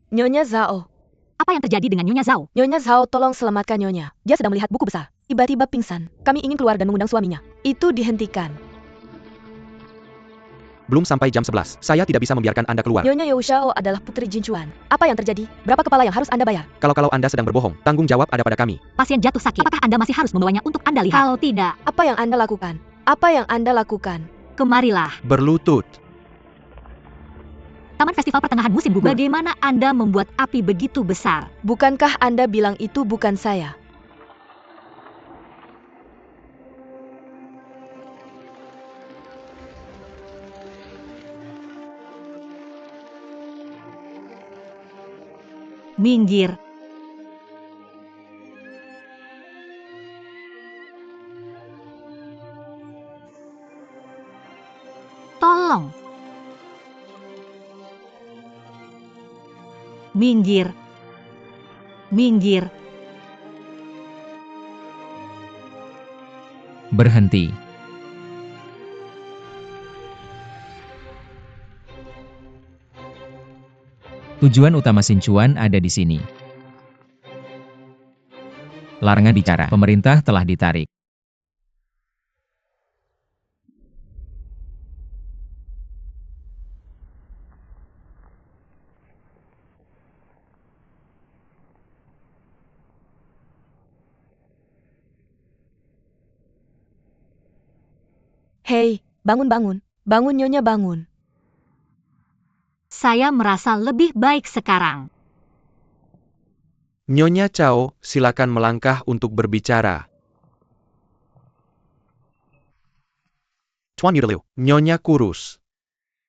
Nyonya Zhao. Apa yang terjadi dengan Nyonya Zhao? Nyonya Zhao, tolong selamatkan Nyonya. Dia sedang melihat buku besar. Tiba-tiba pingsan. Kami ingin keluar dan mengundang suaminya. Itu dihentikan. Belum sampai jam 11. Saya tidak bisa membiarkan Anda keluar. Nyonya You Shao adalah putri Jin Chuan. Apa yang terjadi? Berapa kepala yang harus Anda bayar? Kalau Anda sedang berbohong, tanggung jawab ada pada kami. Pasien jatuh sakit. Apakah Anda masih harus membawanya untuk Anda lihat? Kalau tidak, Apa yang Anda lakukan? Apa yang Anda lakukan? kemarilah. Berlutut. Taman Festival Pertengahan Musim Gugur. Bagaimana Anda membuat api begitu besar? Bukankah Anda bilang itu bukan saya? Minggir. Tolong. Minggir. Minggir. Berhenti. Tujuan utama Xinchuan ada di sini. Larangan bicara. Pemerintah telah ditarik. Hei, bangun. Bangun Nyonya, bangun. Saya merasa lebih baik sekarang. Nyonya Chao, silakan melangkah untuk berbicara. Tuan Yudeliu, Nyonya kurus.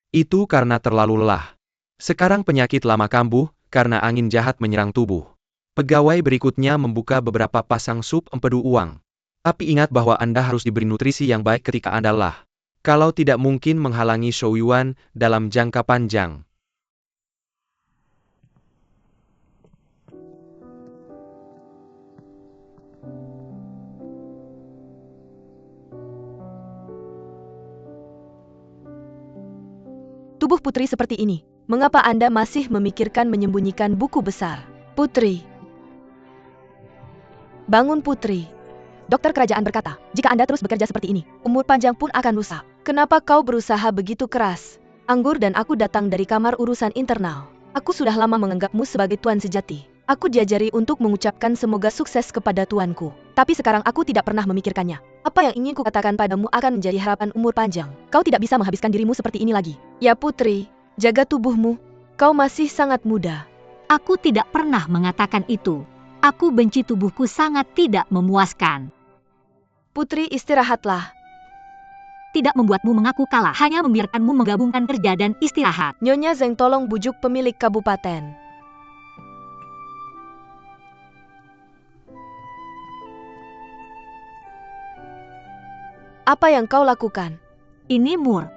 Itu karena terlalu lelah. Sekarang penyakit lama kambuh, karena angin jahat menyerang tubuh. Pegawai berikutnya membuka beberapa pasang sup empedu uang. Tapi ingat bahwa Anda harus diberi nutrisi yang baik ketika Anda lelah. Kalau tidak mungkin menghalangi Shou Yuan dalam jangka panjang. Tubuh putri seperti ini. Mengapa Anda masih memikirkan menyembunyikan buku besar? Putri. Bangun putri. Dokter kerajaan berkata, jika Anda terus bekerja seperti ini, umur panjang pun akan rusak. Kenapa kau berusaha begitu keras? Anggur dan aku datang dari kamar urusan internal. Aku sudah lama menganggapmu sebagai tuan sejati. Aku diajari untuk mengucapkan semoga sukses kepada tuanku. Tapi sekarang aku tidak pernah memikirkannya. Apa yang ingin kukatakan padamu akan menjadi harapan umur panjang. Kau tidak bisa menghabiskan dirimu seperti ini lagi. Ya putri, jaga tubuhmu. Kau masih sangat muda. Aku tidak pernah mengatakan itu. Aku benci tubuhku sangat tidak memuaskan. Putri, istirahatlah. Tidak membuatmu mengaku kalah, hanya membiarkanmu menggabungkan kerja dan istirahat. Nyonya Zeng, tolong bujuk pemilik kabupaten. Apa yang kau lakukan? Ini Mur.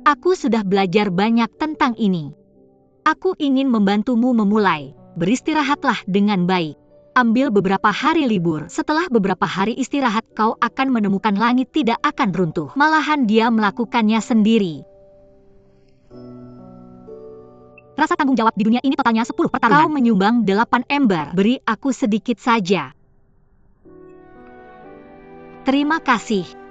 Aku sudah belajar banyak tentang ini. Aku ingin membantumu memulai. Beristirahatlah dengan baik. Ambil beberapa hari libur. Setelah beberapa hari istirahat, kau akan menemukan langit tidak akan runtuh. Malahan dia melakukannya sendiri. Rasa tanggung jawab di dunia ini totalnya 10 pertarungan. Kau menyumbang 8 ember. Beri aku sedikit saja. Terima kasih.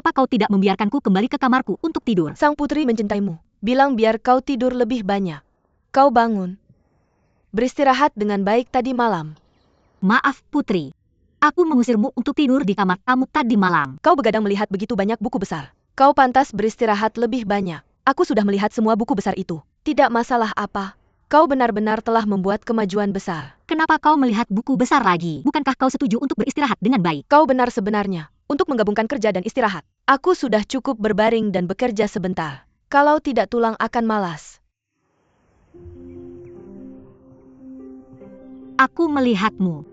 Kenapa kau tidak membiarkanku kembali ke kamarku untuk tidur? Sang putri mencintaimu. Bilang biar kau tidur lebih banyak. Kau bangun. Beristirahat dengan baik tadi malam. Maaf, Putri. Aku mengusirmu untuk tidur di kamar tamu tadi malam. Kau begadang melihat begitu banyak buku besar. Kau pantas beristirahat lebih banyak. Aku sudah melihat semua buku besar itu. Tidak masalah apa. Kau benar-benar telah membuat kemajuan besar. Kenapa kau melihat buku besar lagi? Bukankah kau setuju untuk beristirahat dengan baik? Kau benar sebenarnya. Untuk menggabungkan kerja dan istirahat. Aku sudah cukup berbaring dan bekerja sebentar. Kalau tidak tulang akan malas. Aku melihatmu.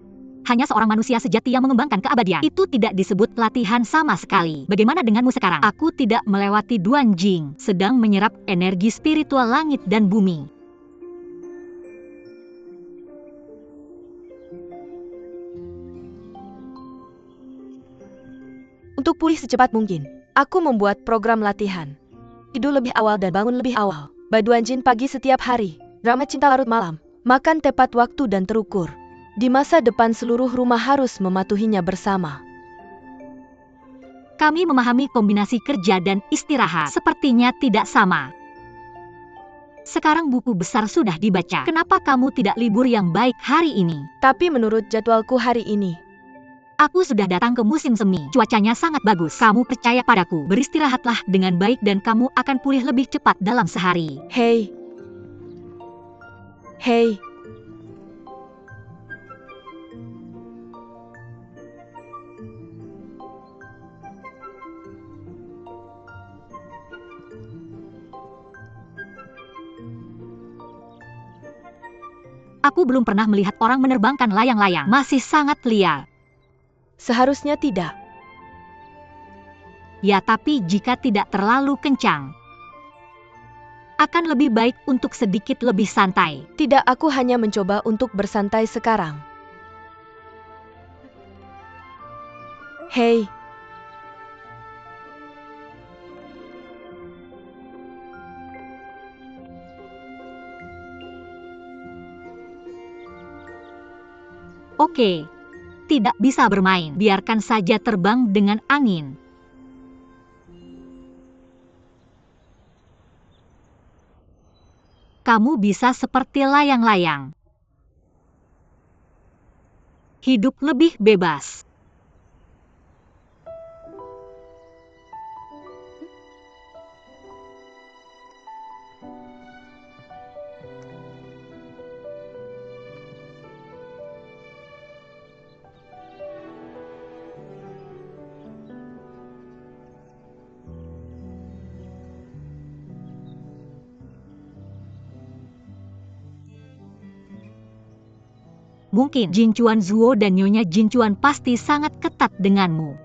Hanya seorang manusia sejati yang mengembangkan keabadian. Itu tidak disebut latihan sama sekali. Bagaimana denganmu sekarang? Aku tidak melewati Duan Jing, sedang menyerap energi spiritual langit dan bumi. Untuk pulih secepat mungkin, aku membuat program latihan. Tidur lebih awal dan bangun lebih awal. Baduan Jin pagi setiap hari. Drama cinta larut malam. Makan tepat waktu dan terukur. Di masa depan seluruh rumah harus mematuhinya bersama. Kami memahami kombinasi kerja dan istirahat. Sepertinya tidak sama. Sekarang buku besar sudah dibaca. Kenapa kamu tidak libur yang baik hari ini? Tapi menurut jadwalku hari ini, aku sudah datang ke musim semi. Cuacanya sangat bagus. Kamu percaya padaku. Beristirahatlah dengan baik dan kamu akan pulih lebih cepat dalam sehari. Hei. Hei. Aku belum pernah melihat orang menerbangkan layang-layang. Masih sangat liar. Seharusnya tidak. Ya, tapi jika tidak terlalu kencang, akan lebih baik untuk sedikit lebih santai. Tidak, aku hanya mencoba untuk bersantai sekarang. Hei. Oke. Tidak bisa bermain. Biarkan saja terbang dengan angin. Kamu bisa seperti layang-layang. Hidup lebih bebas. Mungkin Jin Chuan Zuo dan Nyonya Jin Chuan pasti sangat ketat denganmu.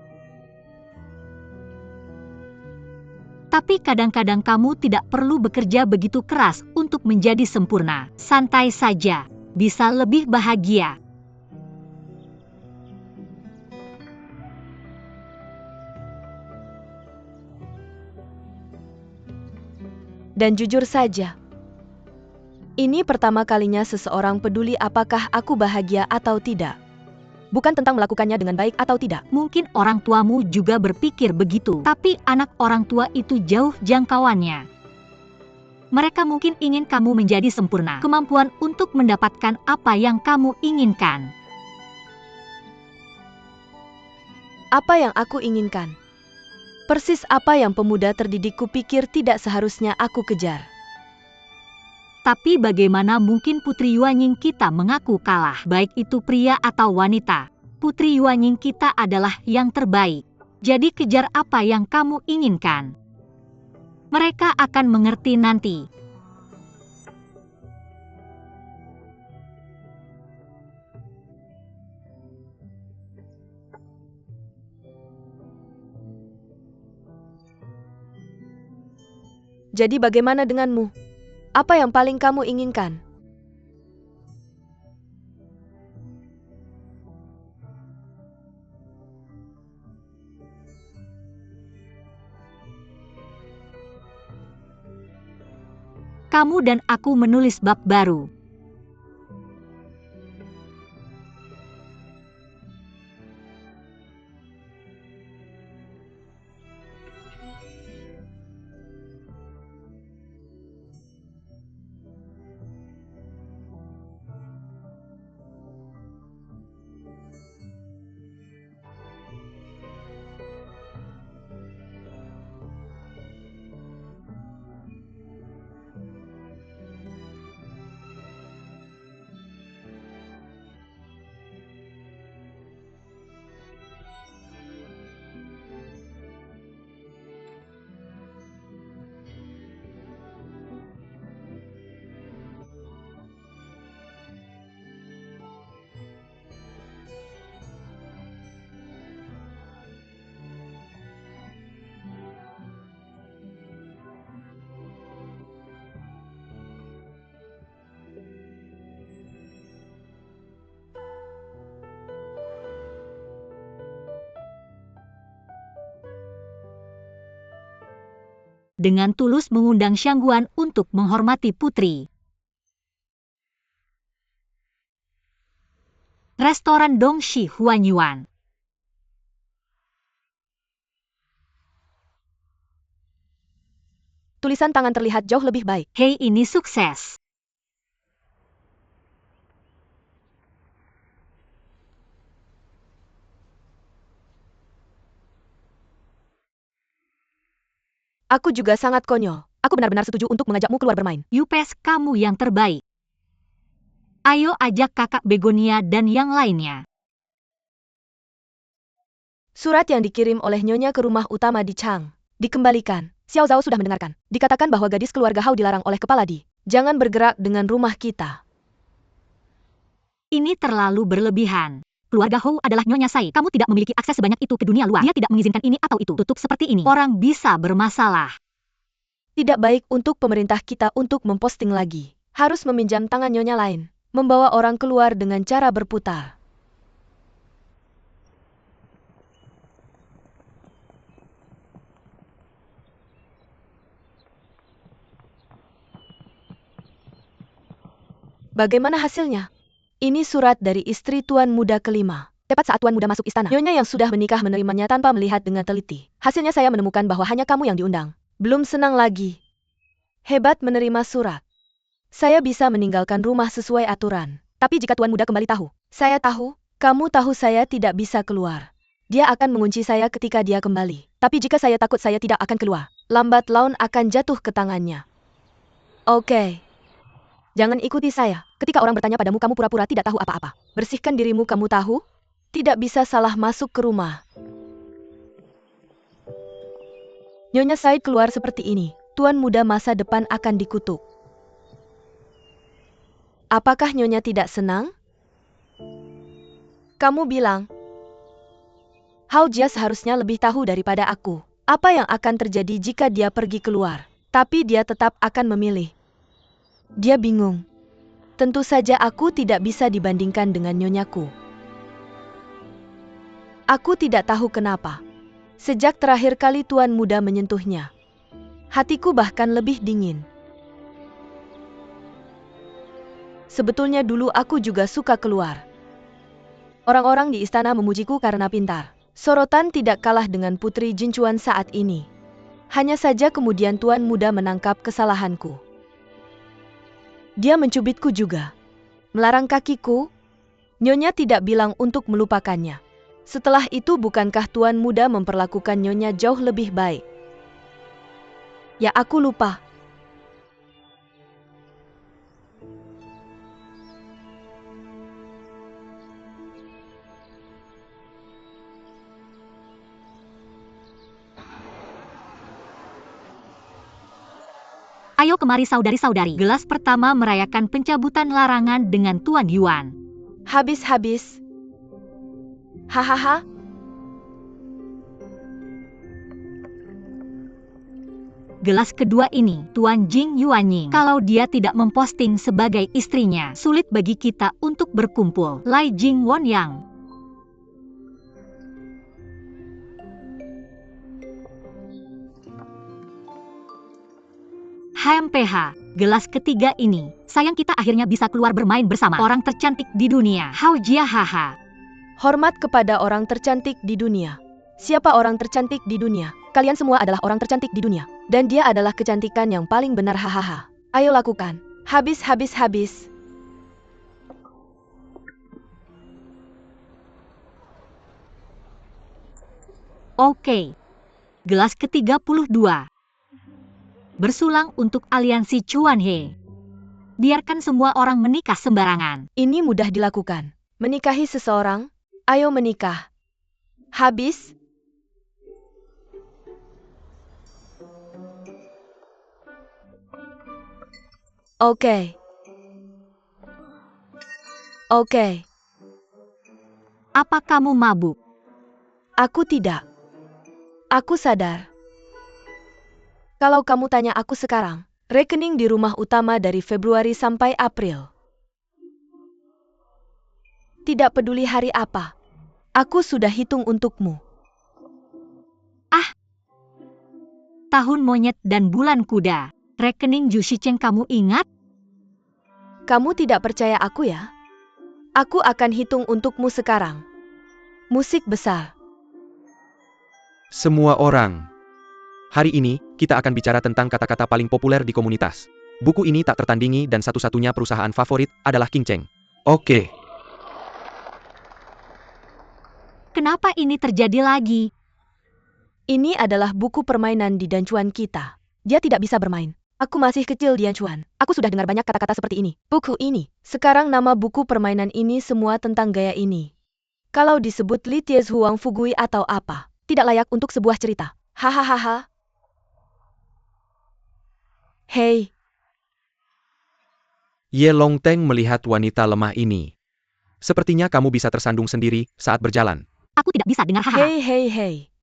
Tapi kadang-kadang kamu tidak perlu bekerja begitu keras untuk menjadi sempurna. Santai saja, bisa lebih bahagia. Dan jujur saja, ini pertama kalinya seseorang peduli apakah aku bahagia atau tidak. Bukan tentang melakukannya dengan baik atau tidak. Mungkin orang tuamu juga berpikir begitu, tapi anak orang tua itu jauh jangkauannya. Mereka mungkin ingin kamu menjadi sempurna, kemampuan untuk mendapatkan apa yang kamu inginkan. Apa yang aku inginkan? Persis apa yang pemuda terdidikku pikir tidak seharusnya aku kejar. Tapi bagaimana mungkin Putri Yuanying kita mengaku kalah, baik itu pria atau wanita? Putri Yuanying kita adalah yang terbaik. Jadi kejar apa yang kamu inginkan. Mereka akan mengerti nanti. Jadi bagaimana denganmu? Apa yang paling kamu inginkan? Kamu dan aku menulis bab baru. dengan tulus mengundang Xiangguan untuk menghormati putri. Restoran Dongxi Huanyuan. Tulisan tangan terlihat jauh lebih baik. Hei, ini sukses. Aku juga sangat konyol. Aku benar-benar setuju untuk mengajakmu keluar bermain. Yupes, kamu yang terbaik. Ayo ajak kakak Begonia dan yang lainnya. Surat yang dikirim oleh Nyonya ke rumah utama di Chang. Dikembalikan. Xiao Zhao sudah mendengarkan. Dikatakan bahwa gadis keluarga Hao dilarang oleh kepala Di. Jangan bergerak dengan rumah kita. Ini terlalu berlebihan. Keluarga Hou adalah Nyonya Sai. Kamu tidak memiliki akses sebanyak itu ke dunia luar. Dia tidak mengizinkan ini atau itu. Tutup seperti ini. Orang bisa bermasalah. Tidak baik untuk pemerintah kita untuk memposting lagi. Harus meminjam tangan Nyonya lain. Membawa orang keluar dengan cara berputar. Bagaimana hasilnya? Ini surat dari istri Tuan Muda kelima. Tepat saat Tuan Muda masuk istana, Nyonya yang sudah menikah menerimanya tanpa melihat dengan teliti. Hasilnya saya menemukan bahwa hanya kamu yang diundang. Belum senang lagi. Hebat menerima surat. Saya bisa meninggalkan rumah sesuai aturan. Tapi jika Tuan Muda kembali tahu, saya tahu, kamu tahu saya tidak bisa keluar. Dia akan mengunci saya ketika dia kembali. Tapi jika saya takut saya tidak akan keluar, lambat laun akan jatuh ke tangannya. Oke. Jangan ikuti saya. Ketika orang bertanya padamu kamu pura-pura tidak tahu apa-apa. Bersihkan dirimu, kamu tahu? Tidak bisa salah masuk ke rumah. Nyonya Said keluar seperti ini. Tuan Muda masa depan akan dikutuk. Apakah Nyonya tidak senang? Kamu bilang, Hao Jia seharusnya lebih tahu daripada aku. Apa yang akan terjadi jika dia pergi keluar? Tapi dia tetap akan memilih. Dia bingung. Tentu saja aku tidak bisa dibandingkan dengan nyonyaku. Aku tidak tahu kenapa. Sejak terakhir kali Tuan Muda menyentuhnya, hatiku bahkan lebih dingin. Sebetulnya dulu aku juga suka keluar. Orang-orang di istana memujiku karena pintar. Sorotan tidak kalah dengan Putri Jinchuan saat ini. Hanya saja kemudian Tuan Muda menangkap kesalahanku. Dia mencubitku juga. Melarang kakiku. Nyonya tidak bilang untuk melupakannya. Setelah itu bukankah Tuan Muda memperlakukan Nyonya jauh lebih baik? Ya aku lupa. Ayo kemari saudari-saudari. Gelas pertama merayakan pencabutan larangan dengan Tuan Yuan. Habis-habis. Hahaha. Gelas kedua ini, Tuan Jing Yuanying. Kalau dia tidak memposting sebagai istrinya, sulit bagi kita untuk berkumpul. Lai Jing Wonyang. HMPH, gelas ketiga ini. Sayang kita akhirnya bisa keluar bermain bersama orang tercantik di dunia. Hao Jia haha. Hormat kepada orang tercantik di dunia. Siapa orang tercantik di dunia? Kalian semua adalah orang tercantik di dunia. Dan dia adalah kecantikan yang paling benar hahaha. Ayo lakukan. Habis. Oke. Gelas ke-32. Bersulang untuk aliansi Chuan He. Biarkan semua orang menikah sembarangan. Ini mudah dilakukan. Menikahi seseorang, ayo menikah. Habis. Oke. Apa kamu mabuk? Aku tidak. Aku sadar. Kalau kamu tanya aku sekarang, rekening di rumah utama dari Februari sampai April. Tidak peduli hari apa. Aku sudah hitung untukmu. tahun monyet dan bulan kuda. Rekening Zhu Shicheng kamu ingat? Kamu tidak percaya aku ya? Aku akan hitung untukmu sekarang. Musik besar. Semua orang. Hari ini, kita akan bicara tentang kata-kata paling populer di komunitas. Buku ini tak tertandingi dan satu-satunya perusahaan favorit adalah King Cheng. Oke. Kenapa ini terjadi lagi? Ini adalah buku permainan di Dancuan kita. Dia tidak bisa bermain. Aku masih kecil di Dancuan. Aku sudah dengar banyak kata-kata seperti ini. Buku ini. Sekarang nama buku permainan ini semua tentang gaya ini. Kalau disebut Li Ties Huang Fugui atau apa, tidak layak untuk sebuah cerita. Hahaha. Hei. Ye Longteng melihat wanita lemah ini. Sepertinya kamu bisa tersandung sendiri saat berjalan. Aku tidak bisa dengar hahaha. Hei.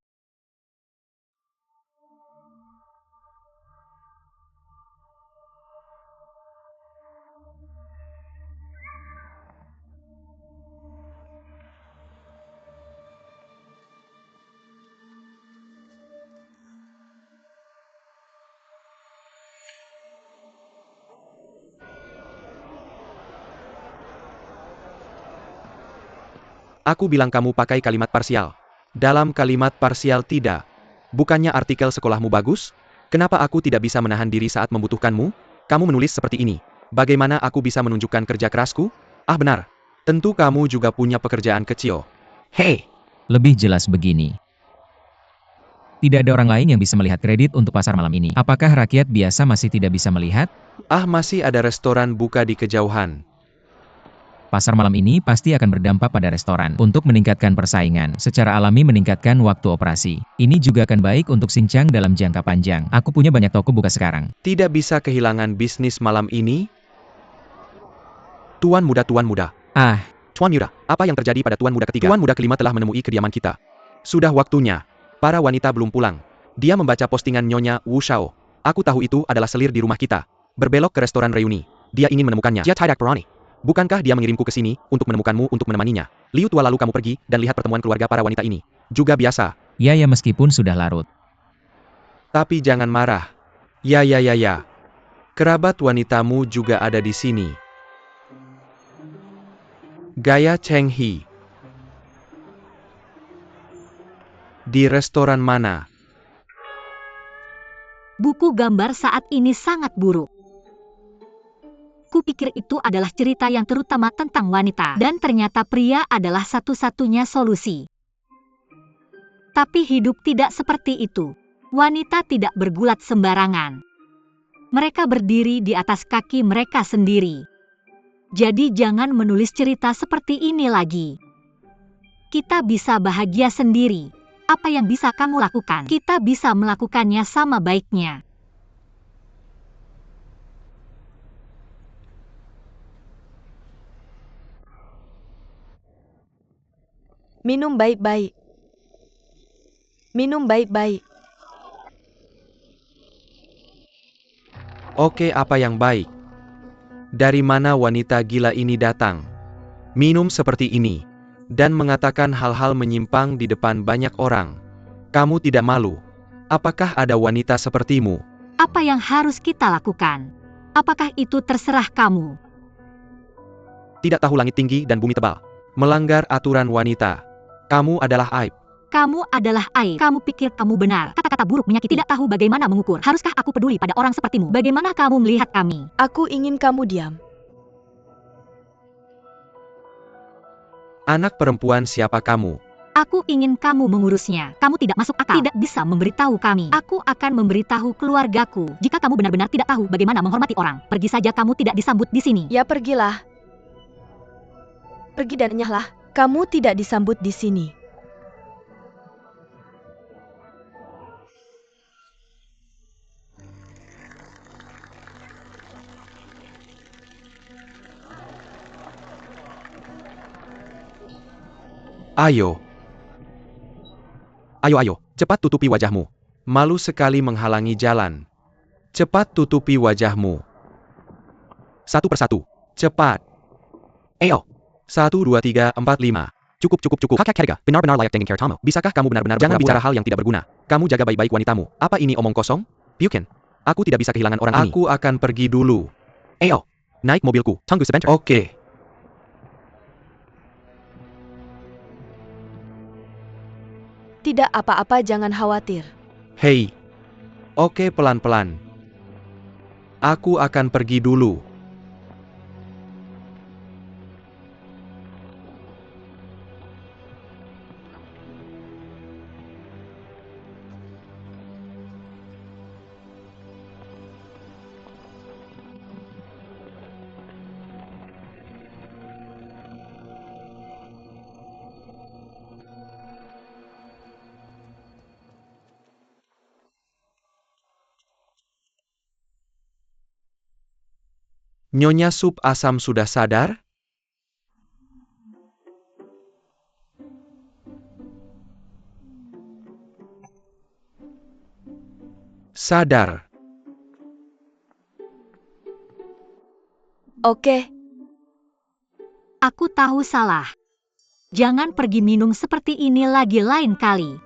Aku bilang kamu pakai kalimat parsial. Dalam kalimat parsial tidak. Bukannya artikel sekolahmu bagus? Kenapa aku tidak bisa menahan diri saat membutuhkanmu? Kamu menulis seperti ini. Bagaimana aku bisa menunjukkan kerja kerasku? Ah benar. Tentu kamu juga punya pekerjaan kecil. Hei. Lebih jelas begini. Tidak ada orang lain yang bisa melihat kredit untuk pasar malam ini. Apakah rakyat biasa masih tidak bisa melihat? Ah masih ada restoran buka di kejauhan. Pasar malam ini pasti akan berdampak pada restoran untuk meningkatkan persaingan, secara alami meningkatkan waktu operasi. Ini juga akan baik untuk Xinjiang dalam jangka panjang. Aku punya banyak toko buka sekarang. Tidak bisa kehilangan bisnis malam ini? Tuan muda. Ah, Tuan Muda, apa yang terjadi pada Tuan Muda ketiga? Tuan Muda kelima telah menemui kediaman kita. Sudah waktunya. Para wanita belum pulang. Dia membaca postingan Nyonya Wu Shao. Aku tahu itu adalah selir di rumah kita. Berbelok ke restoran reuni. Dia ingin menemukannya. Dia tidak berani. Bukankah dia mengirimku ke sini untuk menemukanmu untuk menemaninya? Liu tua lalu kamu pergi dan lihat pertemuan keluarga para wanita ini. Juga biasa. ya meskipun sudah larut. Tapi jangan marah. Ya. Kerabat wanitamu juga ada di sini. Gaya Cheng He. Di restoran mana? Buku gambar saat ini sangat buruk. Kupikir itu adalah cerita yang terutama tentang wanita, dan ternyata pria adalah satu-satunya solusi. Tapi hidup tidak seperti itu. Wanita tidak bergulat sembarangan. Mereka berdiri di atas kaki mereka sendiri. Jadi jangan menulis cerita seperti ini lagi. Kita bisa bahagia sendiri. Apa yang bisa kamu lakukan? Kita bisa melakukannya sama baiknya. Minum baik-baik. Minum baik-baik. Oke, apa yang baik? Dari mana wanita gila ini datang? Minum seperti ini. Dan mengatakan hal-hal menyimpang di depan banyak orang. Kamu tidak malu? Apakah ada wanita sepertimu? Apa yang harus kita lakukan? Apakah itu terserah kamu? Tidak tahu langit tinggi dan bumi tebal. Melanggar aturan wanita. Kamu adalah aib. Kamu adalah aib. Kamu pikir kamu benar. Kata-kata buruk menyakiti. Tidak tahu bagaimana mengukur. Haruskah aku peduli pada orang sepertimu? Bagaimana kamu melihat kami? Aku ingin kamu diam. Anak perempuan siapa kamu? Aku ingin kamu mengurusnya. Kamu tidak masuk akal. Tidak bisa memberitahu kami. Aku akan memberitahu keluargaku. Jika kamu benar-benar tidak tahu bagaimana menghormati orang, pergi saja, kamu tidak disambut di sini. Ya pergilah. Pergi dan enyahlah. Kamu tidak disambut di sini. Ayo. Ayo, cepat tutupi wajahmu. Malu sekali menghalangi jalan. Cepat tutupi wajahmu. Satu persatu. Cepat. Ayo. 1, 2, 3, 4, 5. Cukup. Benar-benar layak taking care Tomo. Bisakah kamu benar-benar jangan bicara hal yang tidak berguna. Kamu jaga baik-baik wanitamu. Apa ini omong kosong? Pyuken, aku tidak bisa kehilangan orang ini. Aku akan pergi dulu. Ayo, naik mobilku. Tunggu sebentar. Oke. Tidak apa-apa, jangan khawatir. Hei. Oke, pelan-pelan. Aku akan pergi dulu. Nyonya Sup Asam sudah sadar? Sadar. Oke, Aku tahu salah. Jangan pergi minum seperti ini lagi lain kali.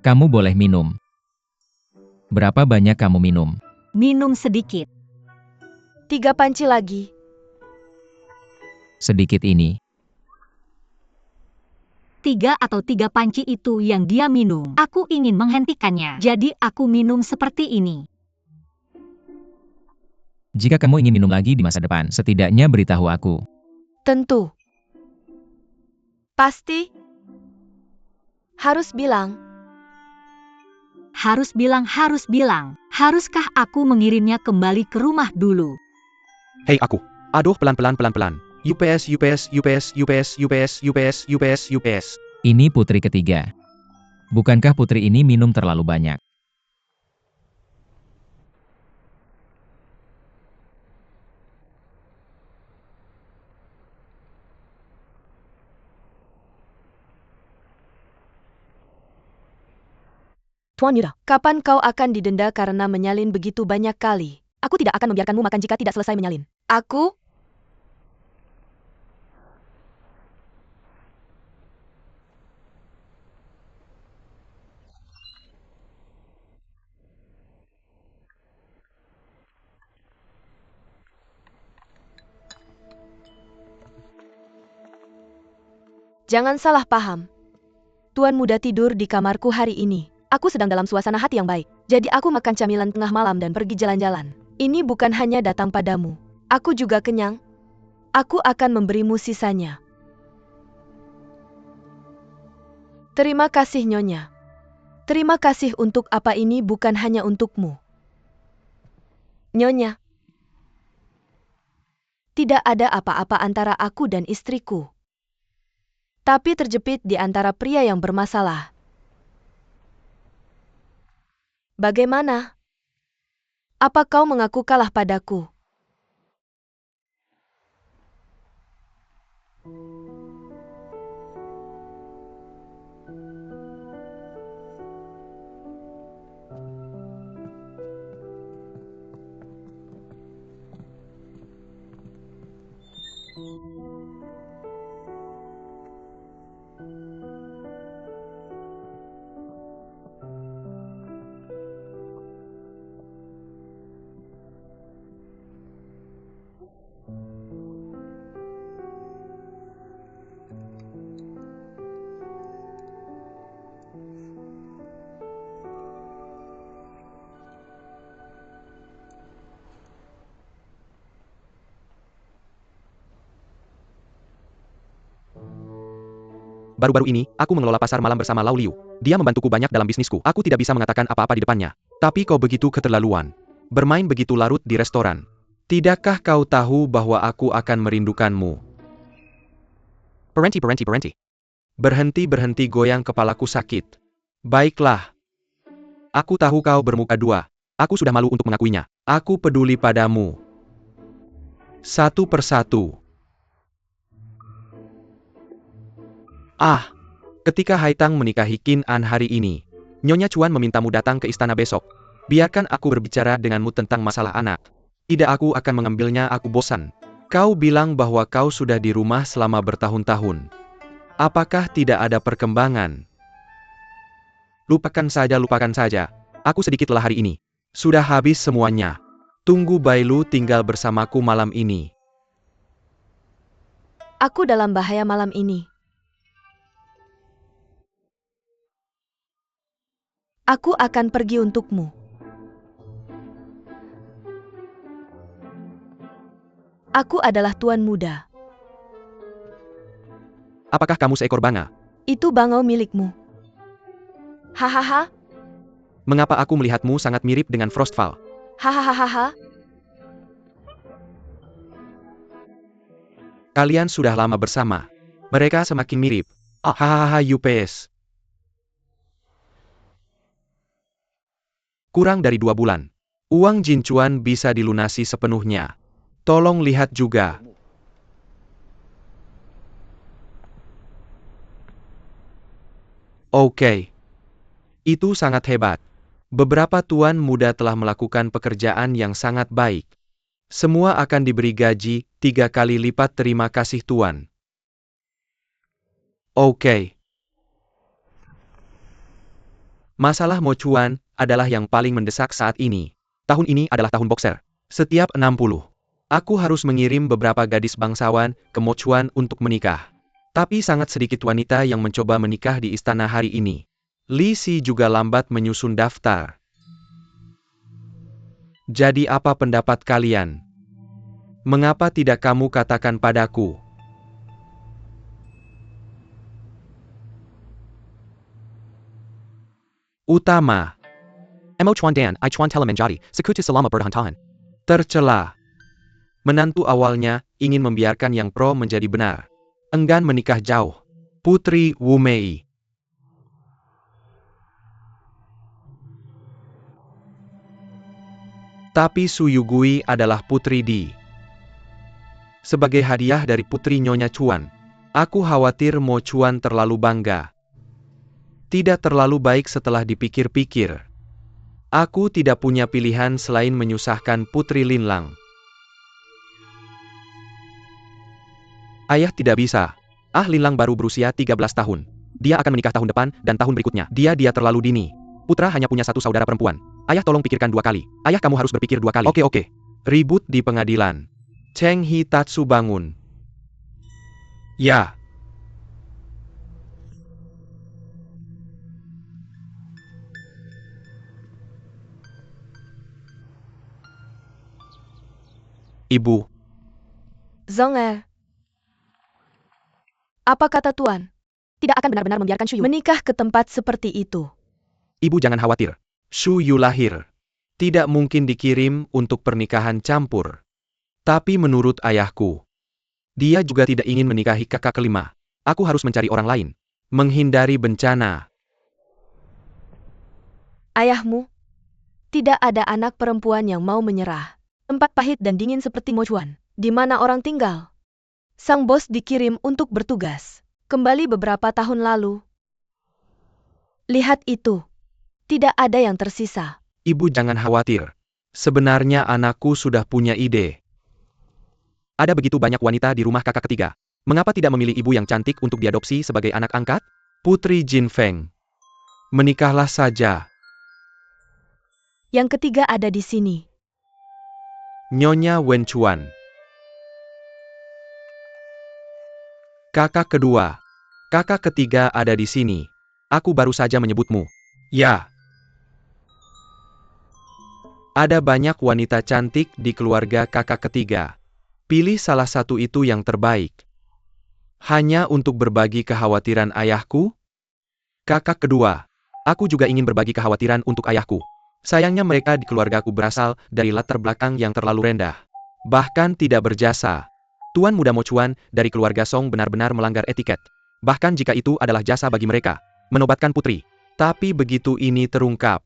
Kamu boleh minum. Berapa banyak kamu minum? Minum sedikit. 3 panci lagi. Sedikit ini. 3 atau 3 panci itu yang dia minum. Aku ingin menghentikannya. Jadi aku minum seperti ini. Jika kamu ingin minum lagi di masa depan, setidaknya beritahu aku. Tentu. Pasti. Harus bilang. Harus bilang. Haruskah aku mengirimnya kembali ke rumah dulu? Hei aku. Aduh, pelan-pelan, pelan-pelan. UPS. Ini putri ketiga. Bukankah putri ini minum terlalu banyak? Tuan Yuda, kapan kau akan didenda karena menyalin begitu banyak kali? Aku tidak akan membiarkanmu makan jika tidak selesai menyalin. Aku? Jangan salah paham. Tuan muda tidur di kamarku hari ini. Aku sedang dalam suasana hati yang baik. Jadi aku makan camilan tengah malam dan pergi jalan-jalan. Ini bukan hanya datang padamu. Aku juga kenyang. Aku akan memberimu sisanya. Terima kasih Nyonya. Terima kasih untuk apa ini bukan hanya untukmu. Nyonya. Tidak ada apa-apa antara aku dan istriku. Tapi terjepit di antara pria yang bermasalah. Bagaimana? Apa kau mengaku kalah padaku? Baru-baru ini, aku mengelola pasar malam bersama Lau Liu. Dia membantuku banyak dalam bisnisku. Aku tidak bisa mengatakan apa-apa di depannya. Tapi kau begitu keterlaluan. Bermain begitu larut di restoran. Tidakkah kau tahu bahwa aku akan merindukanmu? Berhenti. Berhenti goyang kepalaku sakit. Baiklah. Aku tahu kau bermuka dua. Aku sudah malu untuk mengakuinya. Aku peduli padamu. Satu persatu. Ketika Haitang menikahi Qin An hari ini, Nyonya Chuan memintamu datang ke istana besok. Biarkan aku berbicara denganmu tentang masalah anak. Tidak, aku akan mengambilnya, aku bosan. Kau bilang bahwa kau sudah di rumah selama bertahun-tahun. Apakah tidak ada perkembangan? Lupakan saja, lupakan saja. Aku sedikit lelah hari ini. Sudah habis semuanya. Tunggu Bailu tinggal bersamaku malam ini. Aku dalam bahaya malam ini. Aku akan pergi untukmu. Aku adalah tuan muda. Apakah kamu seekor banga? Itu bangau milikmu. Hahaha, Mengapa aku melihatmu sangat mirip dengan Frostfall? hahaha. Kalian sudah lama bersama. Mereka semakin mirip. Hahaha, UPS. Kurang dari 2 bulan. Uang Jinchuan bisa dilunasi sepenuhnya. Tolong lihat juga. Oke. Itu sangat hebat. Beberapa tuan muda telah melakukan pekerjaan yang sangat baik. Semua akan diberi gaji 3 kali lipat. Terima kasih tuan. Oke. Masalah Mo Chuan adalah yang paling mendesak saat ini. Tahun ini adalah tahun boxer. Setiap 60. Aku harus mengirim beberapa gadis bangsawan ke Mo Chuan untuk menikah. Tapi sangat sedikit wanita yang mencoba menikah di istana hari ini. Li Si juga lambat menyusun daftar. Jadi apa pendapat kalian? Mengapa tidak kamu katakan padaku? Utama. Mo Chuan Dan, I Chuan Telam Menjadi, Sekutu Selama Berhantahan. Tercela. Menantu awalnya ingin membiarkan yang pro menjadi benar. Enggan menikah jauh. Putri Wu Mei. Tapi Su Yugui adalah putri Di. Sebagai hadiah dari putri Nyonya Chuan, aku khawatir Mo Chuan terlalu bangga. Tidak terlalu baik setelah dipikir-pikir. Aku tidak punya pilihan selain menyusahkan Putri Linlang. Ayah tidak bisa. Linlang baru berusia 13 tahun. Dia akan menikah tahun depan dan tahun berikutnya. Dia terlalu dini. Putra hanya punya 1 saudara perempuan. Ayah tolong pikirkan 2 kali. Ayah kamu harus berpikir 2 kali. Oke. Ribut di pengadilan. Cheng Hitatsu bangun. Ya. Ibu. Zonger. Apa kata tuan? Tidak akan benar-benar membiarkan Shu Yu menikah ke tempat seperti itu. Ibu jangan khawatir. Shu Yu lahir. Tidak mungkin dikirim untuk pernikahan campur. Tapi menurut ayahku, dia juga tidak ingin menikahi kakak kelima. Aku harus mencari orang lain. Menghindari bencana. Ayahmu? Tidak ada anak perempuan yang mau menyerah. Tempat pahit dan dingin seperti Mo Chuan, di mana orang tinggal. Sang bos dikirim untuk bertugas. Kembali beberapa tahun lalu. Lihat itu. Tidak ada yang tersisa. Ibu jangan khawatir. Sebenarnya anakku sudah punya ide. Ada begitu banyak wanita di rumah kakak ketiga. Mengapa tidak memilih ibu yang cantik untuk diadopsi sebagai anak angkat? Putri Jin Feng. Menikahlah saja. Yang ketiga ada di sini. Nyonya Wen Chuan. Kakak kedua. Kakak ketiga ada di sini. Aku baru saja menyebutmu. Ya. Ada banyak wanita cantik di keluarga kakak ketiga. Pilih salah satu itu yang terbaik. Hanya untuk berbagi kekhawatiran ayahku? Kakak kedua. Aku juga ingin berbagi kekhawatiran untuk ayahku. Sayangnya mereka di keluargaku berasal dari latar belakang yang terlalu rendah. Bahkan tidak berjasa. Tuan muda Mo Chuan dari keluarga Song benar-benar melanggar etiket. Bahkan jika itu adalah jasa bagi mereka. Menobatkan putri. Tapi begitu ini terungkap.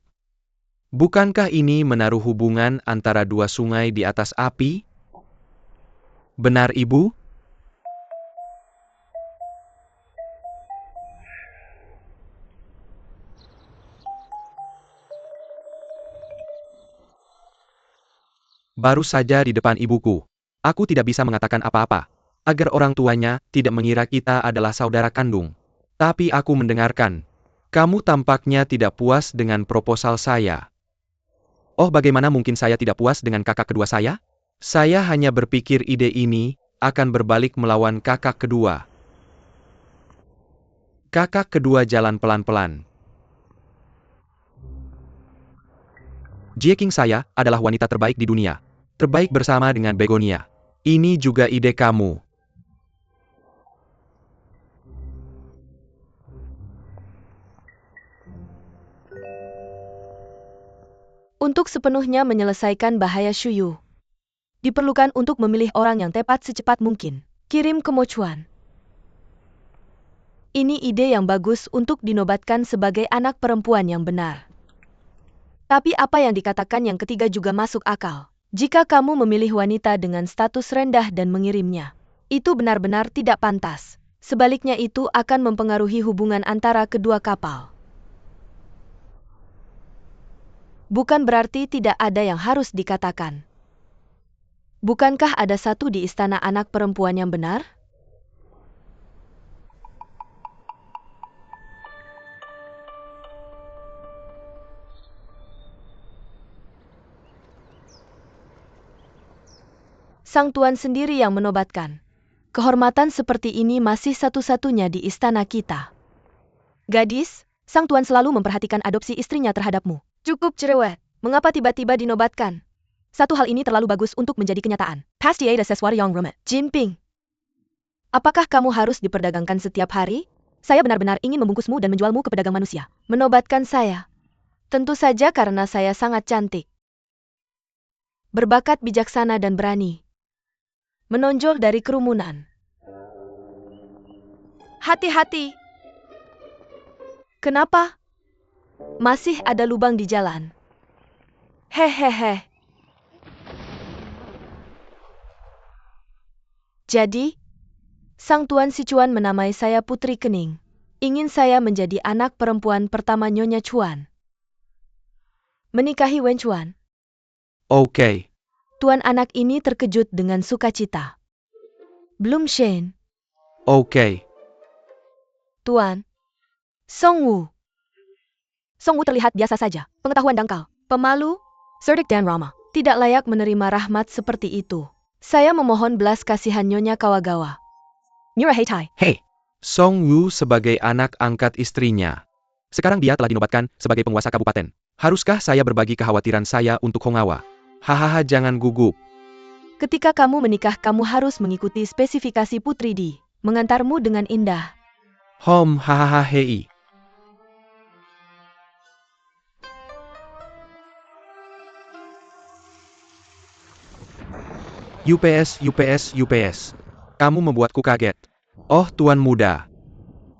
Bukankah ini menaruh hubungan antara 2 sungai di atas api? Benar ibu? Baru saja di depan ibuku. Aku tidak bisa mengatakan apa-apa. Agar orang tuanya tidak mengira kita adalah saudara kandung. Tapi aku mendengarkan. Kamu tampaknya tidak puas dengan proposal saya. Oh, bagaimana mungkin saya tidak puas dengan kakak kedua saya? Saya hanya berpikir ide ini akan berbalik melawan kakak kedua. Kakak kedua jalan pelan-pelan. Jie King saya adalah wanita terbaik di dunia. Terbaik bersama dengan Begonia. Ini juga ide kamu. Untuk sepenuhnya menyelesaikan bahaya Shuyu, diperlukan untuk memilih orang yang tepat secepat mungkin. Kirim ke Mo Chuan. Ini ide yang bagus untuk dinobatkan sebagai anak perempuan yang benar. Tapi apa yang dikatakan yang ketiga juga masuk akal. Jika kamu memilih wanita dengan status rendah dan mengirimnya, itu benar-benar tidak pantas. Sebaliknya itu akan mempengaruhi hubungan antara kedua kapal. Bukan berarti tidak ada yang harus dikatakan. Bukankah ada satu di istana anak perempuan yang benar? Sang tuan sendiri yang menobatkan. Kehormatan seperti ini masih satu-satunya di istana kita. Gadis, sang tuan selalu memperhatikan adopsi istrinya terhadapmu. Cukup cerewet. Mengapa tiba-tiba dinobatkan? Satu hal ini terlalu bagus untuk menjadi kenyataan. Pasti ada sesuatu yang rumit. Jinping, apakah kamu harus diperdagangkan setiap hari? Saya benar-benar ingin membungkusmu dan menjualmu ke pedagang manusia. Menobatkan saya. Tentu saja karena saya sangat cantik. Berbakat bijaksana dan berani. Menonjol dari kerumunan. Hati-hati. Kenapa? Masih ada lubang di jalan. Hehehe. Jadi, sang tuan Sichuan menamai saya Putri Kening. Ingin saya menjadi anak perempuan pertama Nyonya Chuan. Menikahi Wen Chuan. Oke. Tuan anak ini terkejut dengan sukacita. Belum Shane. Oke. Tuan. Song Wu. Song Wu terlihat biasa saja. Pengetahuan dangkal. Pemalu. Cerdik dan ramah. Tidak layak menerima rahmat seperti itu. Saya memohon belas kasihan Nyonya Kawagawa. Nyura Heitai. Hei, Song Wu sebagai anak angkat istrinya. sekarang dia telah dinobatkan sebagai penguasa kabupaten. Haruskah saya berbagi kekhawatiran saya untuk Hongawa? Hahaha, jangan gugup. Ketika kamu menikah kamu harus mengikuti spesifikasi Putri Di. Mengantarmu dengan indah. Hahaha hei. UPS. Kamu membuatku kaget. Oh tuan muda.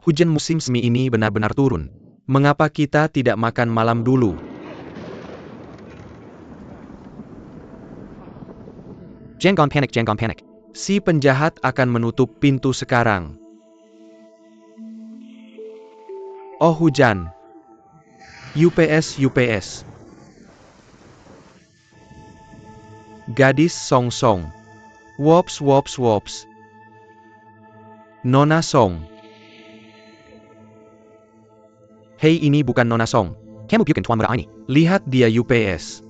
Hujan musim semi ini benar-benar turun. Mengapa kita tidak makan malam dulu? Jangan panik. Si penjahat akan menutup pintu sekarang. Oh hujan. UPS. Gadis Song. Wops. Nona Song. Hei, ini bukan Nona Song. Kamu bukan tuan muda ini. Lihat dia UPS.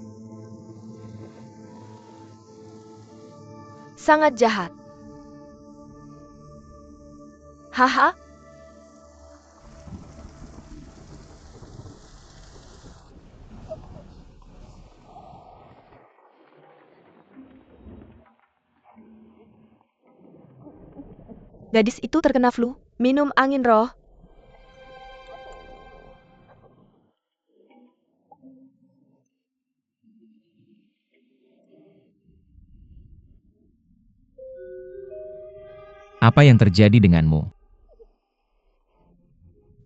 Sangat jahat. Haha. Gadis itu terkena flu. Minum angin roh. Apa yang terjadi denganmu?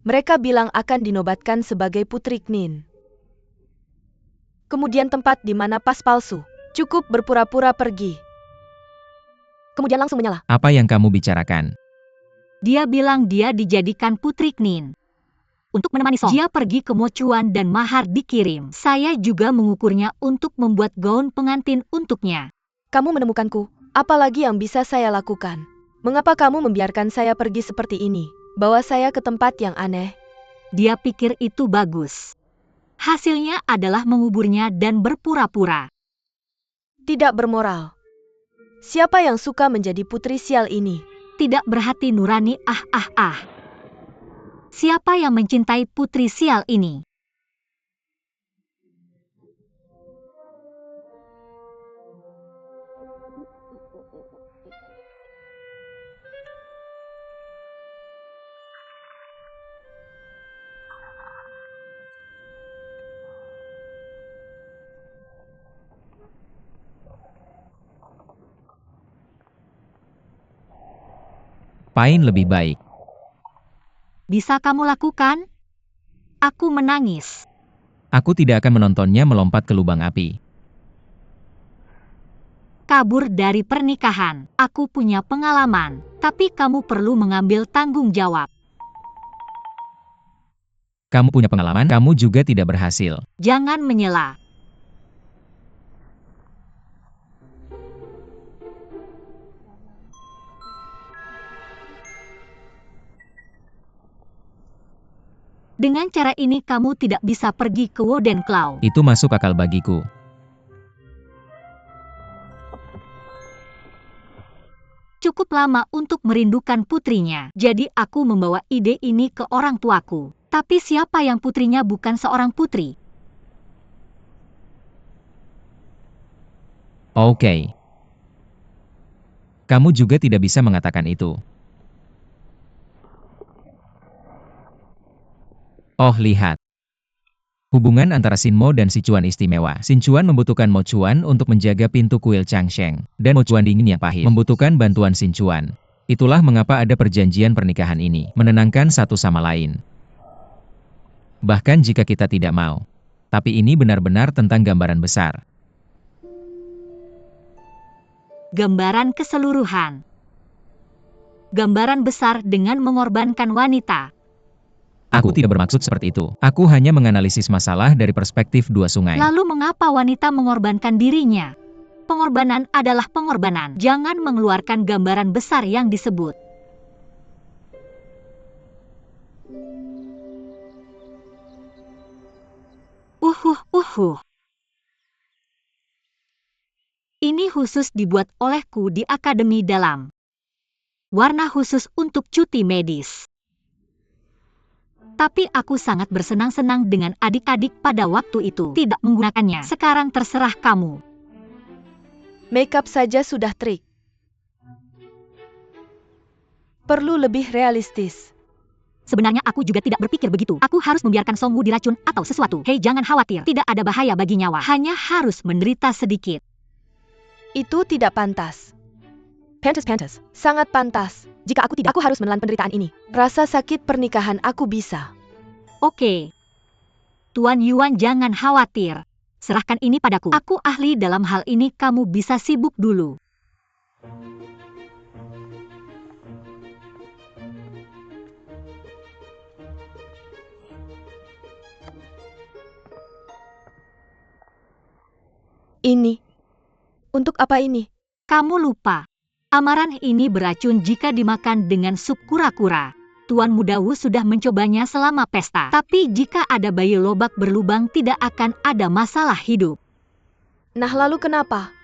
Mereka bilang akan dinobatkan sebagai Putri Knin. Kemudian tempat di mana pas palsu. Cukup berpura-pura pergi. Kemudian langsung menyala. Apa yang kamu bicarakan? Dia bilang dia dijadikan Putri Knin. Untuk menemani Song, dia pergi ke Mo Chuan dan mahar dikirim. Saya juga mengukurnya untuk membuat gaun pengantin untuknya. Kamu menemukanku. Apalagi yang bisa saya lakukan? Mengapa kamu membiarkan saya pergi seperti ini? Bawa saya ke tempat yang aneh. Dia pikir itu bagus. Hasilnya adalah menguburnya dan berpura-pura. Tidak bermoral. Siapa yang suka menjadi putri sial ini? Tidak berhati nurani. Siapa yang mencintai putri sial ini? Pain lebih baik. Bisa kamu lakukan? Aku menangis. Aku tidak akan menontonnya melompat ke lubang api. Kabur dari pernikahan. Aku punya pengalaman, tapi kamu perlu mengambil tanggung jawab. Kamu punya pengalaman, kamu juga tidak berhasil. Jangan menyela. Dengan cara ini kamu tidak bisa pergi ke Woden Claw. Itu masuk akal bagiku. Cukup lama untuk merindukan putrinya. Jadi aku membawa ide ini ke orang tuaku. Tapi siapa yang putrinya bukan seorang putri? Oke. Kamu juga tidak bisa mengatakan itu. Oh, lihat. Hubungan antara Sinmo dan Sichuan istimewa. Sichuan membutuhkan Mo Chuan untuk menjaga pintu kuil Changsheng, dan Mo Chuan dingin yang pahit membutuhkan bantuan Sichuan. Itulah mengapa ada perjanjian pernikahan ini, menenangkan satu sama lain. Bahkan jika kita tidak mau. Tapi ini benar-benar tentang gambaran besar. Gambaran keseluruhan. Gambaran besar dengan mengorbankan wanita. Aku tidak bermaksud seperti itu. Aku hanya menganalisis masalah dari perspektif dua sungai. Lalu mengapa wanita mengorbankan dirinya? Pengorbanan adalah pengorbanan. Jangan mengeluarkan gambaran besar yang disebut. Ini khusus dibuat olehku di Akademi Dalam. Warna khusus untuk cuti medis. Tapi aku sangat bersenang-senang dengan adik-adik pada waktu itu. Tidak menggunakannya. Sekarang terserah kamu. Makeup saja sudah trik. Perlu lebih realistis. Sebenarnya aku juga tidak berpikir begitu. Aku harus membiarkan Songwu diracun atau sesuatu. Hei, jangan khawatir. Tidak ada bahaya bagi nyawa. Hanya harus menderita sedikit. Itu tidak pantas. Pantas. Sangat pantas. Jika aku tidak, aku harus menelan penderitaan ini. Rasa sakit pernikahan aku bisa. Oke. Tuan Yuan, jangan khawatir. Serahkan ini padaku. Aku ahli dalam hal ini, kamu bisa sibuk dulu. Ini. Untuk apa ini? Kamu lupa. Amaran ini beracun jika dimakan dengan sup kura-kura. Tuan Muda Wu sudah mencobanya selama pesta. Tapi jika ada bayi lobak berlubang tidak akan ada masalah hidup. Nah, lalu kenapa?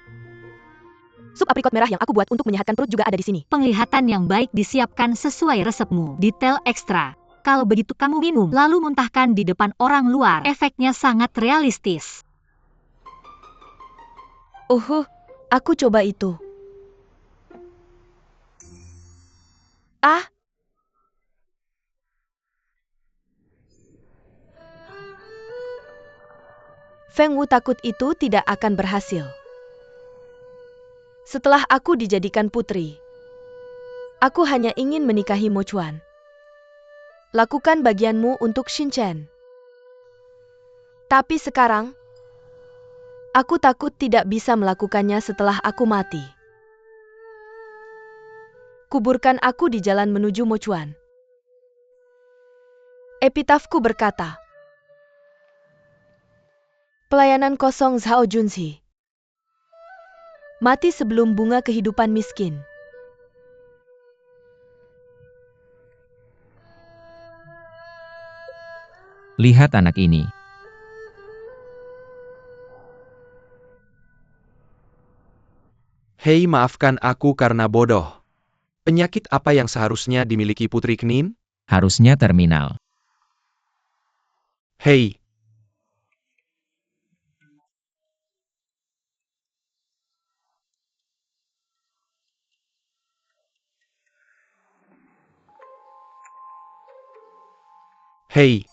Sup aprikot merah yang aku buat untuk menyehatkan perut juga ada di sini. Penglihatan yang baik disiapkan sesuai resepmu. Detail ekstra. Kalau begitu kamu minum, lalu muntahkan di depan orang luar. Efeknya sangat realistis. Aku coba itu. Feng Wu takut itu tidak akan berhasil. Setelah aku dijadikan putri, aku hanya ingin menikahi Mo Chuan. Lakukan bagianmu untuk Xinchen. Tapi sekarang, aku takut tidak bisa melakukannya setelah aku mati. Kuburkan aku di jalan menuju Mo Chuan. Epitafku berkata, pelayanan kosong Zhao Junzi. Mati sebelum bunga kehidupan miskin. Lihat anak ini. Hei, maafkan aku karena bodoh. Penyakit apa yang seharusnya dimiliki Putri Knin? Harusnya terminal. Hei, hei.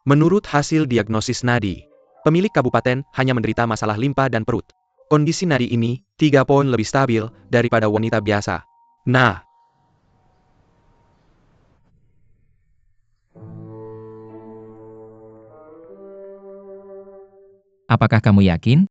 Menurut hasil diagnosis nadi, pemilik kabupaten hanya menderita masalah limpa dan perut. Kondisi nadi ini 3 poin lebih stabil daripada wanita biasa. Nah, Apakah kamu yakin?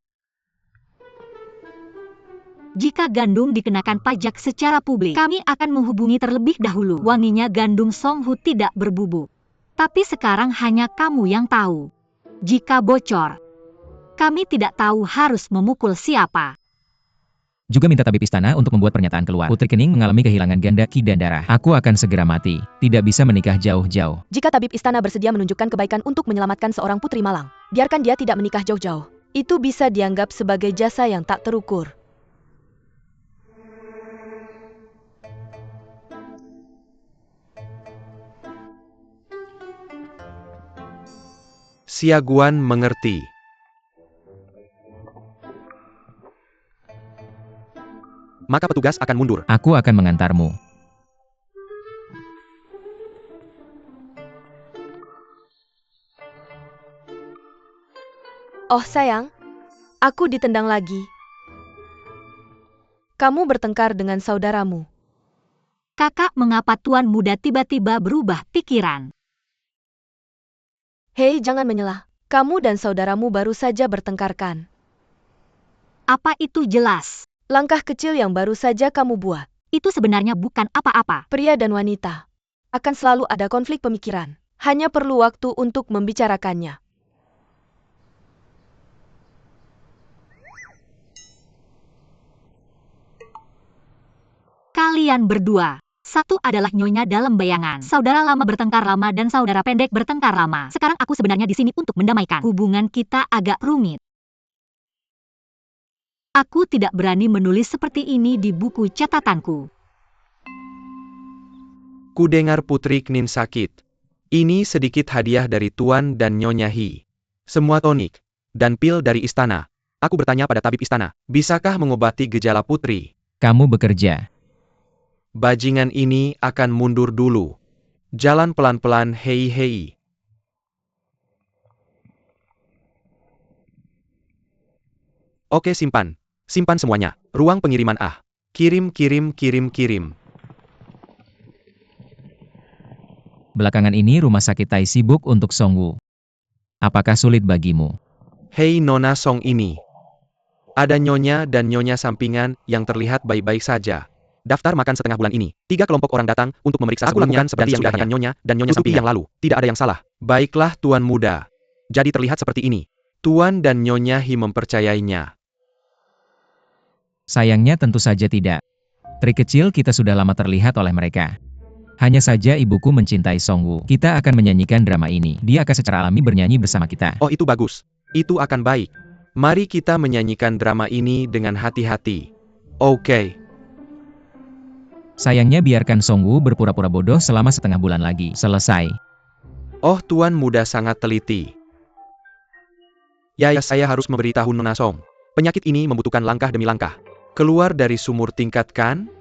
Jika gandum dikenakan pajak secara publik, kami akan menghubungi terlebih dahulu. Wanginya gandum Songhu tidak berbubuk. Tapi sekarang hanya kamu yang tahu. Jika bocor, kami tidak tahu harus memukul siapa. Juga minta tabib istana untuk membuat pernyataan keluar. Putri Kening mengalami kehilangan ganda ki dan darah. Aku akan segera mati. Tidak bisa menikah jauh-jauh. Jika tabib istana bersedia menunjukkan kebaikan untuk menyelamatkan seorang putri malang, biarkan dia tidak menikah jauh-jauh. Itu bisa dianggap sebagai jasa yang tak terukur. Siaguan mengerti. Maka petugas akan mundur. Aku akan mengantarmu. Oh sayang, aku ditendang lagi. Kamu bertengkar dengan saudaramu. Kakak, mengapa tuan muda tiba-tiba berubah pikiran? Hei, jangan menyelah. Kamu dan saudaramu baru saja bertengkarkan. Apa itu jelas? Langkah kecil yang baru saja kamu buat. Itu sebenarnya bukan apa-apa. Pria dan wanita akan selalu ada konflik pemikiran. Hanya perlu waktu untuk membicarakannya. Kalian berdua. Satu adalah nyonya dalam bayangan. Saudara lama bertengkar lama dan saudara pendek bertengkar lama. Sekarang aku sebenarnya di sini untuk mendamaikan. Hubungan kita agak rumit. Aku tidak berani menulis seperti ini di buku catatanku. Ku dengar Putri Knin sakit. Ini sedikit hadiah dari Tuan dan Nyonya Hi. Semua tonik dan pil dari istana. Aku bertanya pada tabib istana, bisakah mengobati gejala Putri? Kamu bekerja. Bajingan ini akan mundur dulu. Jalan pelan-pelan, hei. Oke, simpan. Simpan semuanya. Ruang pengiriman A. Kirim. Belakangan ini rumah sakit Tai sibuk untuk Songwu. Apakah sulit bagimu? Hei Nona Song ini. Ada nyonya dan nyonya sampingan yang terlihat baik-baik saja. Daftar makan setengah bulan ini. 3 kelompok orang datang untuk memeriksa sebelumnya seperti yang dikatakan nyonya dan nyonya sampingan yang lalu. Tidak ada yang salah. Baiklah Tuan Muda. Jadi terlihat seperti ini. Tuan dan Nyonya Hi mempercayainya. Sayangnya tentu saja tidak. Trik kecil kita sudah lama terlihat oleh mereka. Hanya saja ibuku mencintai Songwu. Kita akan menyanyikan drama ini. Dia akan secara alami bernyanyi bersama kita. Oh, itu bagus. Itu akan baik. Mari kita menyanyikan drama ini dengan hati-hati. Oke. Sayangnya biarkan Songwu berpura-pura bodoh selama setengah bulan lagi. Selesai. Oh, Tuan Muda sangat teliti. Ya, saya harus memberitahu Nona Song. Penyakit ini membutuhkan langkah demi langkah. Keluar dari sumur tingkat kan?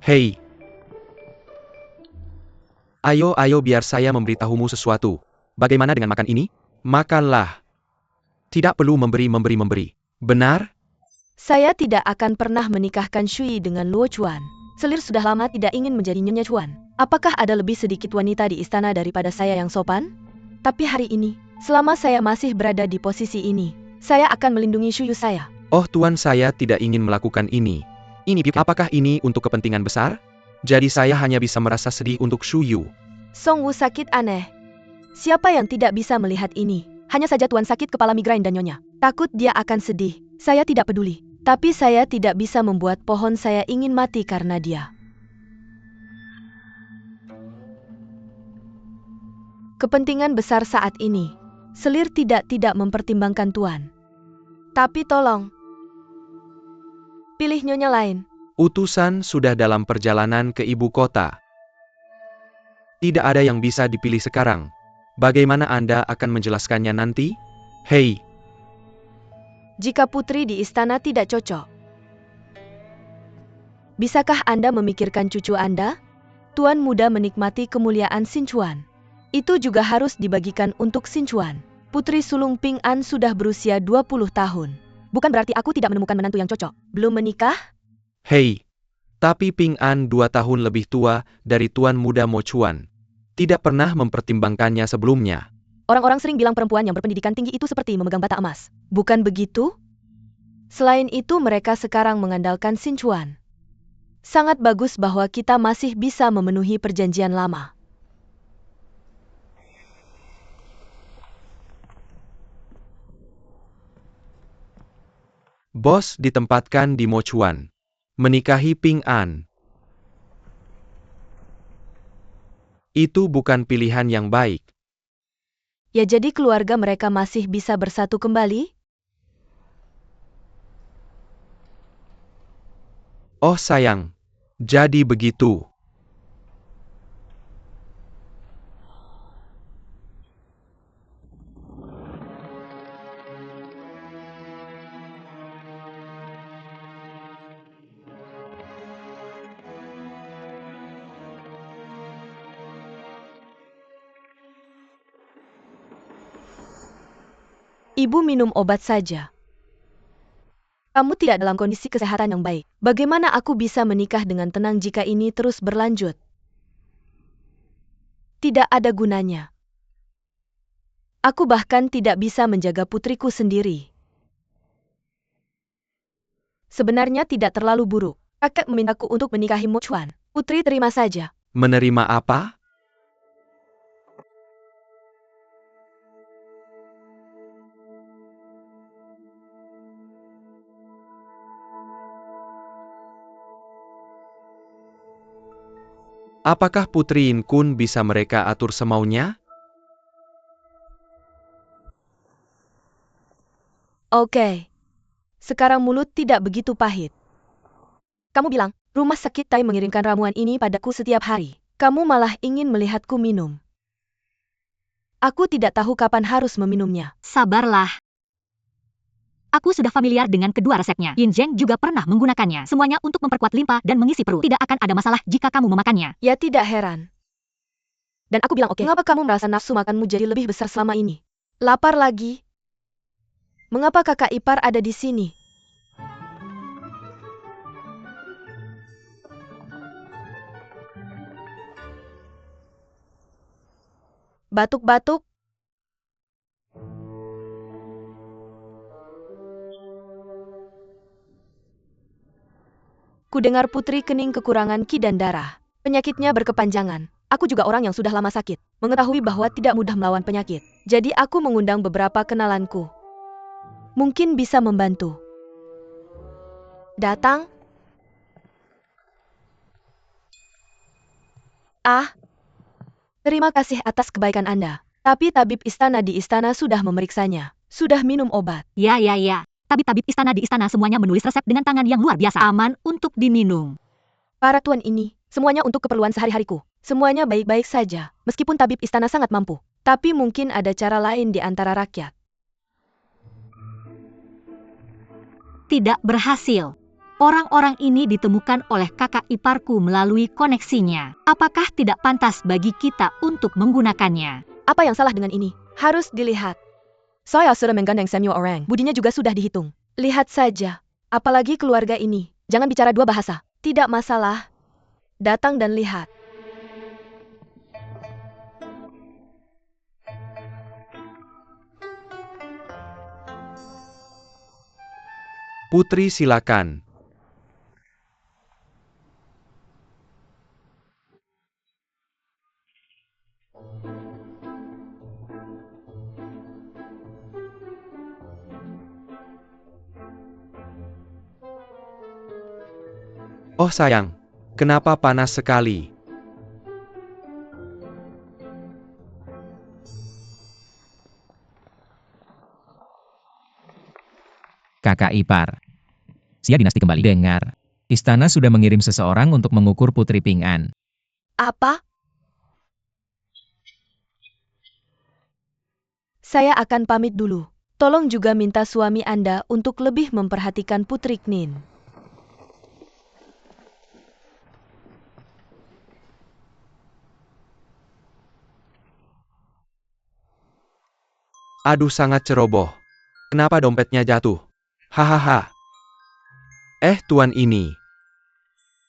Hei. Ayo biar saya memberitahumu sesuatu. Bagaimana dengan makan ini? Makanlah. Tidak perlu memberi. Benar? Saya tidak akan pernah menikahkan Shui dengan Luo Chuan. Selir sudah lama tidak ingin menjadi Nyonya Chuan. Apakah ada lebih sedikit wanita di istana daripada saya yang sopan? Tapi hari ini, selama saya masih berada di posisi ini, saya akan melindungi Shuyu saya. Oh Tuan, saya tidak ingin melakukan ini. Apakah ini untuk kepentingan besar? Jadi saya hanya bisa merasa sedih untuk Shuyu. Songwu sakit aneh. Siapa yang tidak bisa melihat ini? Hanya saja Tuan sakit kepala migrain dan Nyonya takut dia akan sedih. Saya tidak peduli. Tapi saya tidak bisa membuat pohon saya ingin mati karena dia. Kepentingan besar saat ini. Selir tidak mempertimbangkan Tuan. Tapi tolong. Pilih nyonya lain. Utusan sudah dalam perjalanan ke ibu kota. Tidak ada yang bisa dipilih sekarang. Bagaimana Anda akan menjelaskannya nanti? Hei, Jika putri di istana tidak cocok. Bisakah Anda memikirkan cucu Anda? Tuan muda menikmati kemuliaan Sinchuan. Itu juga harus dibagikan untuk Sinchuan. Putri sulung Ping An sudah berusia 20 tahun. Bukan berarti aku tidak menemukan menantu yang cocok. Belum menikah? hei. Tapi Ping An 2 tahun lebih tua dari Tuan muda Mo Chuan. Tidak pernah mempertimbangkannya sebelumnya. Orang-orang sering bilang perempuan yang berpendidikan tinggi itu seperti memegang bata emas. Bukan begitu? Selain itu mereka sekarang mengandalkan Sinchuan. Sangat bagus bahwa kita masih bisa memenuhi perjanjian lama. Bos ditempatkan di Mo Chuan. Menikahi Ping An. Itu bukan pilihan yang baik. Ya jadi keluarga mereka masih bisa bersatu kembali? Oh sayang. Jadi begitu. Ibu minum obat saja. Kamu tidak dalam kondisi kesehatan yang baik. Bagaimana aku bisa menikah dengan tenang jika ini terus berlanjut? Tidak ada gunanya. Aku bahkan tidak bisa menjaga putriku sendiri. Sebenarnya tidak terlalu buruk. Kakek memintaku untuk menikahi Mo Chuan. Putri terima saja. Menerima apa? Apakah Putri In Kun bisa mereka atur semaunya? Oke. Sekarang mulut tidak begitu pahit. Kamu bilang, rumah sakit Tai mengirimkan ramuan ini padaku setiap hari. Kamu malah ingin melihatku minum. Aku tidak tahu kapan harus meminumnya. Sabarlah. Aku sudah familiar dengan kedua resepnya. Yin Zheng juga pernah menggunakannya. Semuanya untuk memperkuat limpa dan mengisi perut. Tidak akan ada masalah jika kamu memakannya. Ya tidak heran. Dan aku bilang oke, mengapa kamu merasa nafsu makanmu jadi lebih besar selama ini? Lapar lagi? Mengapa kakak ipar ada di sini? Batuk-batuk? Kudengar putri kening kekurangan ki dan darah. Penyakitnya berkepanjangan. Aku juga orang yang sudah lama sakit. Mengetahui bahwa tidak mudah melawan penyakit. Jadi aku mengundang beberapa kenalanku. Mungkin bisa membantu. Datang? Ah. Terima kasih atas kebaikan Anda. Tapi tabib istana di istana sudah memeriksanya. Sudah minum obat. Ya. Tabib-tabib istana di istana semuanya menulis resep dengan tangan yang luar biasa. Aman untuk diminum. Para tuan ini, semuanya untuk keperluan sehari-hariku. Semuanya baik-baik saja, meskipun tabib istana sangat mampu. Tapi mungkin ada cara lain di antara rakyat. Tidak berhasil. Orang-orang ini ditemukan oleh kakak iparku melalui koneksinya. Apakah tidak pantas bagi kita untuk menggunakannya? Apa yang salah dengan ini? Harus dilihat. Saya sudah menggandeng semua orang. Budinya juga sudah dihitung. Lihat saja. Apalagi keluarga ini. Jangan bicara dua bahasa. Tidak masalah. Datang dan lihat. Putri silakan. Oh sayang, kenapa panas sekali? kakak ipar. Xia dinasti kembali. Dengar, istana sudah mengirim seseorang untuk mengukur Putri Ping An. Apa? Saya akan pamit dulu. Tolong juga minta suami Anda untuk lebih memperhatikan Putri Knin. Aduh, sangat ceroboh. Kenapa dompetnya jatuh? Hahaha. Tuan ini.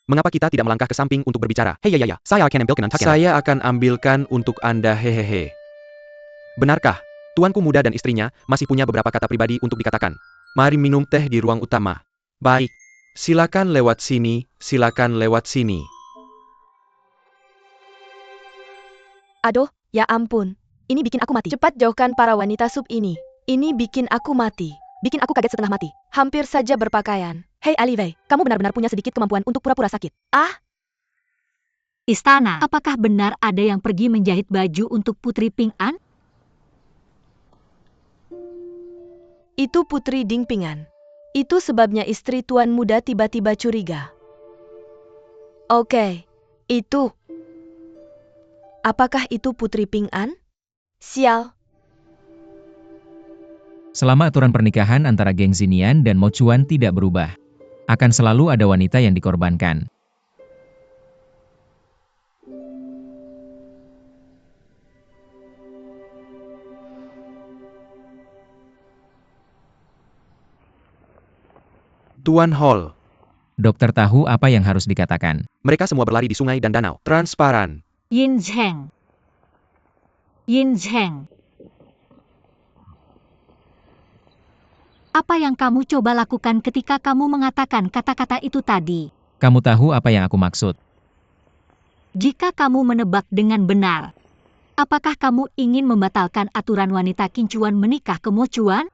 Mengapa kita tidak melangkah ke samping untuk berbicara? Hei ya, saya akan ambilkan untuknya. Saya akan ambilkan untuk Anda, hehehe. Benarkah? Tuanku muda dan istrinya masih punya beberapa kata pribadi untuk dikatakan. Mari minum teh di ruang utama. Baik. Silakan lewat sini, silakan lewat sini. Aduh, ya ampun. Ini bikin aku mati. Cepat jauhkan para wanita sub ini. Ini bikin aku mati. Bikin aku kaget setengah mati. Hampir saja berpakaian. Hei Ali Wei, kamu benar-benar punya sedikit kemampuan untuk pura-pura sakit. Istana, apakah benar ada yang pergi menjahit baju untuk Putri Ping An? Itu Putri Ding Ping An. Itu sebabnya istri tuan muda tiba-tiba curiga. Oke, itu. Apakah itu Putri Ping An? Sial. Selama aturan pernikahan antara geng Xinian dan Mo Chuan tidak berubah, akan selalu ada wanita yang dikorbankan. Tuan Hall. Dokter tahu apa yang harus dikatakan. Mereka semua berlari di sungai dan danau. Transparan. Yin Zheng. Yin Zheng. Apa yang kamu coba lakukan ketika kamu mengatakan kata-kata itu tadi? Kamu tahu apa yang aku maksud. Jika kamu menebak dengan benar, apakah kamu ingin membatalkan aturan wanita Kincuan menikah ke Mo Chuan?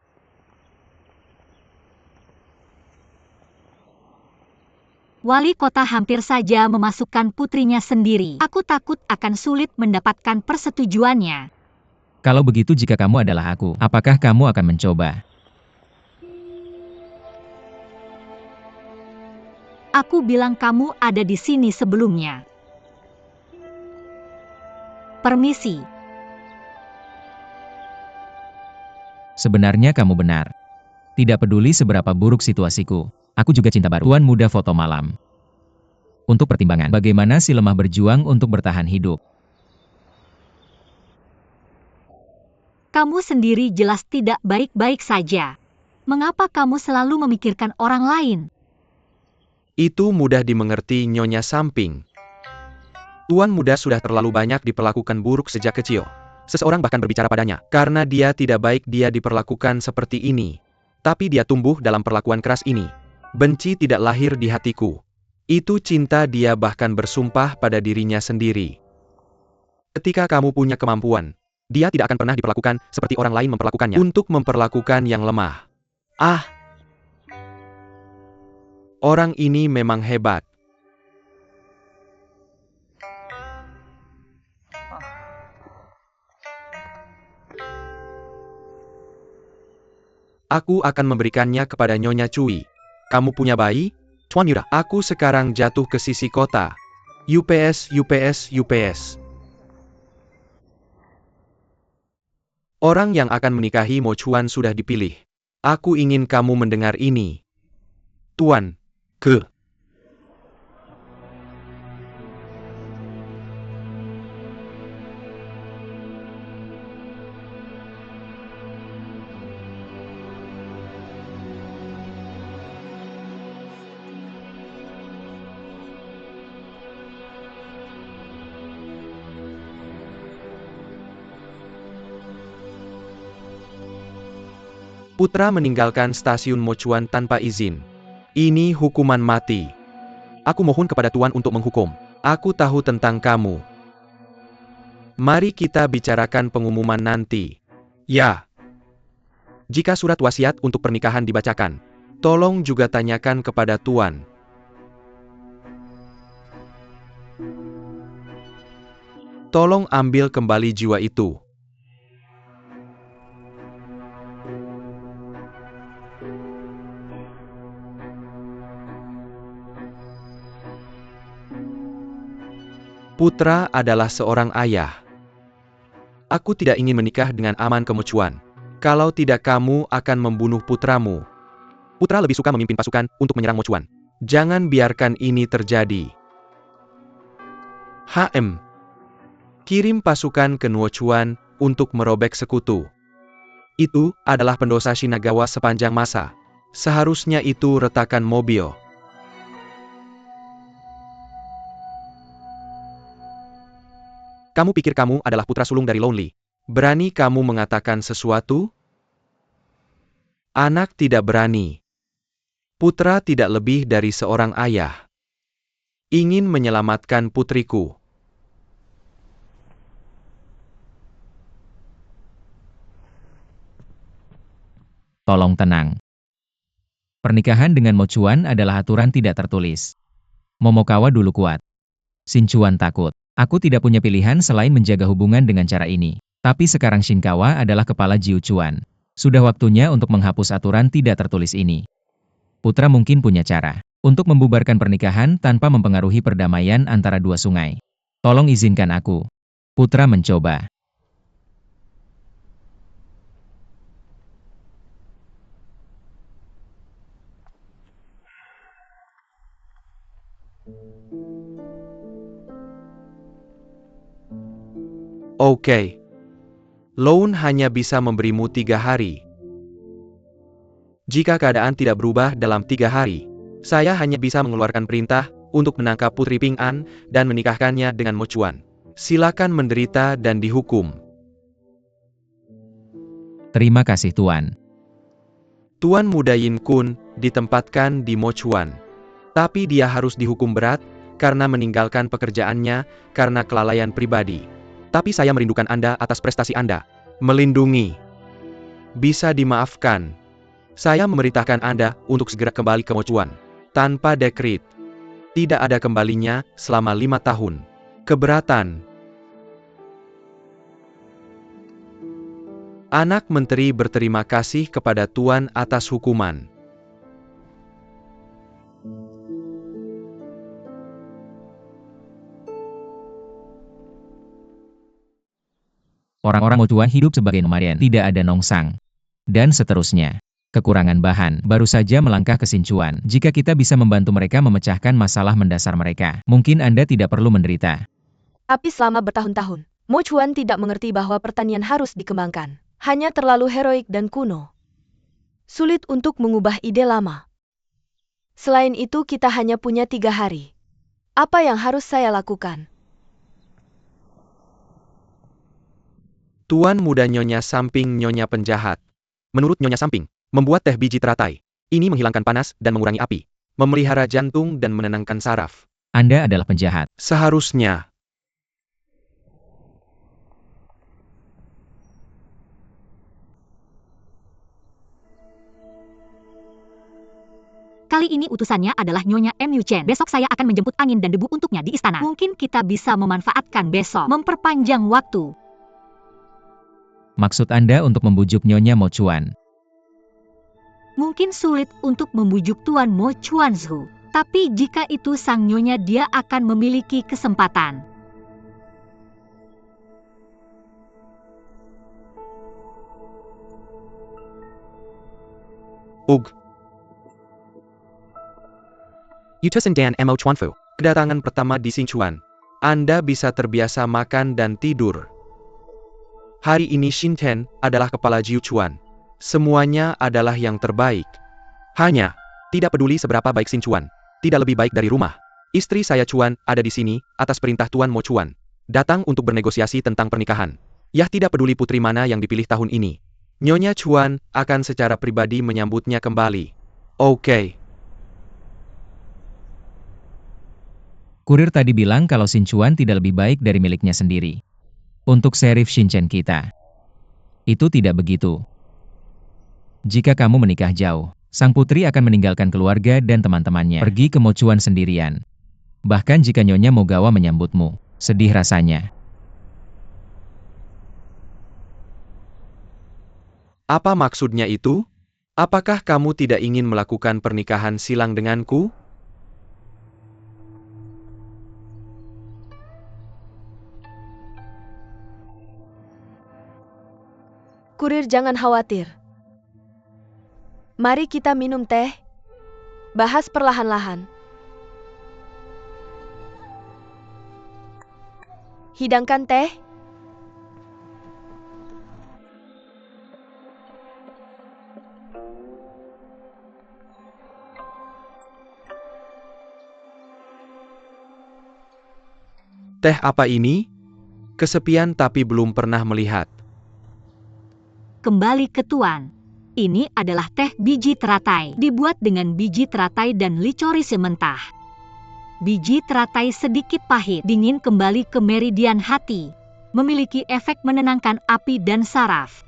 Wali kota hampir saja memasukkan putrinya sendiri. Aku takut akan sulit mendapatkan persetujuannya. Kalau begitu jika kamu adalah aku, apakah kamu akan mencoba? Aku bilang kamu ada di sini sebelumnya. Permisi. Sebenarnya kamu benar. Tidak peduli seberapa buruk situasiku, aku juga cinta baru. Tuan muda foto malam. Untuk pertimbangan, bagaimana si lemah berjuang untuk bertahan hidup. Kamu sendiri jelas tidak baik-baik saja. Mengapa kamu selalu memikirkan orang lain? Itu mudah dimengerti, Nyonya Samping. Tuan muda sudah terlalu banyak diperlakukan buruk sejak kecil. Seseorang bahkan berbicara padanya. Karena dia tidak baik dia diperlakukan seperti ini. Tapi dia tumbuh dalam perlakuan keras ini. Benci tidak lahir di hatiku. Itu cinta, dia bahkan bersumpah pada dirinya sendiri. Ketika kamu punya kemampuan, dia tidak akan pernah diperlakukan seperti orang lain memperlakukannya. Untuk memperlakukan yang lemah. Orang ini memang hebat. Aku akan memberikannya kepada Nyonya Cui. Kamu punya bayi? Tuan Yuda, Aku sekarang jatuh ke sisi kota. UPS, UPS, UPS. Orang yang akan menikahi Mo Chuan sudah dipilih. Aku ingin kamu mendengar ini. Tuan. Putra meninggalkan stasiun Mo Chuan tanpa izin. Ini hukuman mati. Aku mohon kepada Tuan untuk menghukum. Aku tahu tentang kamu. Mari kita bicarakan pengumuman nanti. Ya. Jika surat wasiat untuk pernikahan dibacakan, Tolong juga tanyakan kepada Tuan. Tolong ambil kembali jiwa itu. Putra adalah seorang ayah. Aku tidak ingin menikah dengan Aman Kemocuan. Kalau tidak, kamu akan membunuh putramu. Putra lebih suka memimpin pasukan untuk menyerang Mocuan. Jangan biarkan ini terjadi. Kirim pasukan ke Nuochuan untuk merobek sekutu. Itu adalah pendosa Shinagawa sepanjang masa. Seharusnya itu retakan mobil. Kamu pikir kamu adalah putra sulung dari Lonely? Berani kamu mengatakan sesuatu? Anak tidak berani. Putra tidak lebih dari seorang ayah. Ingin menyelamatkan putriku. Tolong tenang. Pernikahan dengan Mochuan adalah aturan tidak tertulis. Momokawa dulu kuat. Shinchuan takut. Aku tidak punya pilihan selain menjaga hubungan dengan cara ini. Tapi sekarang Shinkawa adalah kepala Jiuchuan. Sudah waktunya untuk menghapus aturan tidak tertulis ini. Putra mungkin punya cara untuk membubarkan pernikahan tanpa mempengaruhi perdamaian antara dua sungai. Tolong izinkan aku. Putra mencoba. Oke. Loun hanya bisa memberimu 3 hari. Jika keadaan tidak berubah dalam 3 hari, saya hanya bisa mengeluarkan perintah untuk menangkap Putri Ping An dan menikahkannya dengan Mochuan. Silakan menderita dan dihukum. Terima kasih Tuan. Tuan Muda Yin Kun ditempatkan di Mochuan. Tapi dia harus dihukum berat karena meninggalkan pekerjaannya karena kelalaian pribadi. Tapi saya merindukan Anda atas prestasi Anda. Melindungi. Bisa dimaafkan. Saya memerintahkan Anda untuk segera kembali ke Mochuan. Tanpa dekret. Tidak ada kembalinya selama 5 tahun. Keberatan. Anak menteri berterima kasih kepada Tuan atas hukuman. Orang-orang Mochuan hidup sebagai nomaden, tidak ada nongsang. Dan seterusnya. Kekurangan bahan, baru saja melangkah ke Shinchuan. Jika kita bisa membantu mereka memecahkan masalah mendasar mereka, mungkin Anda tidak perlu menderita. Tapi selama bertahun-tahun, Mochuan tidak mengerti bahwa pertanian harus dikembangkan. Hanya terlalu heroik dan kuno. Sulit untuk mengubah ide lama. Selain itu kita hanya punya 3 hari. Apa yang harus saya lakukan? Tuan Muda Nyonya Samping Nyonya Penjahat. Menurut Nyonya Samping, membuat teh biji teratai. Ini menghilangkan panas dan mengurangi api. Memelihara jantung dan menenangkan saraf. Anda adalah penjahat. Seharusnya. Kali ini utusannya adalah Nyonya Mu Chen. Besok saya akan menjemput angin dan debu untuknya di istana. Mungkin kita bisa memanfaatkan besok, memperpanjang waktu. Maksud Anda untuk membujuk Nyonya Mochuan. Mungkin sulit untuk membujuk Tuan Mo Chuanzhu. Tapi jika itu sang nyonya, dia akan memiliki kesempatan. Yutusan Dan Mo Chuanfu. Kedatangan pertama di Shinchuan. Anda bisa terbiasa makan dan tidur. Hari ini Shinten adalah kepala Jiuchuan. Semuanya adalah yang terbaik. Hanya, tidak peduli seberapa baik Shinchuan. Tidak lebih baik dari rumah. Istri saya Chuan ada di sini, atas perintah Tuan Mo Chuan. Datang untuk bernegosiasi tentang pernikahan. Yah tidak peduli putri mana yang dipilih tahun ini. Nyonya Chuan akan secara pribadi menyambutnya kembali. Oke. Kurir tadi bilang kalau Shinchuan tidak lebih baik dari miliknya sendiri. Untuk Sheriff Shinchen kita. Itu tidak begitu. Jika kamu menikah jauh, sang putri akan meninggalkan keluarga dan teman-temannya, pergi ke Mochuan sendirian. Bahkan jika Nyonya Mogawa menyambutmu, sedih rasanya. Apa maksudnya itu? Apakah kamu tidak ingin melakukan pernikahan silang denganku? Kurir, jangan khawatir. Mari kita minum teh. Bahas perlahan-lahan. Hidangkan teh. Teh apa ini? Kesepian tapi belum pernah melihat. Kembali ke Tuan. Ini adalah teh biji teratai, dibuat dengan biji teratai dan licorice mentah. Biji teratai sedikit pahit, dingin kembali ke meridian hati. Memiliki efek menenangkan api dan saraf.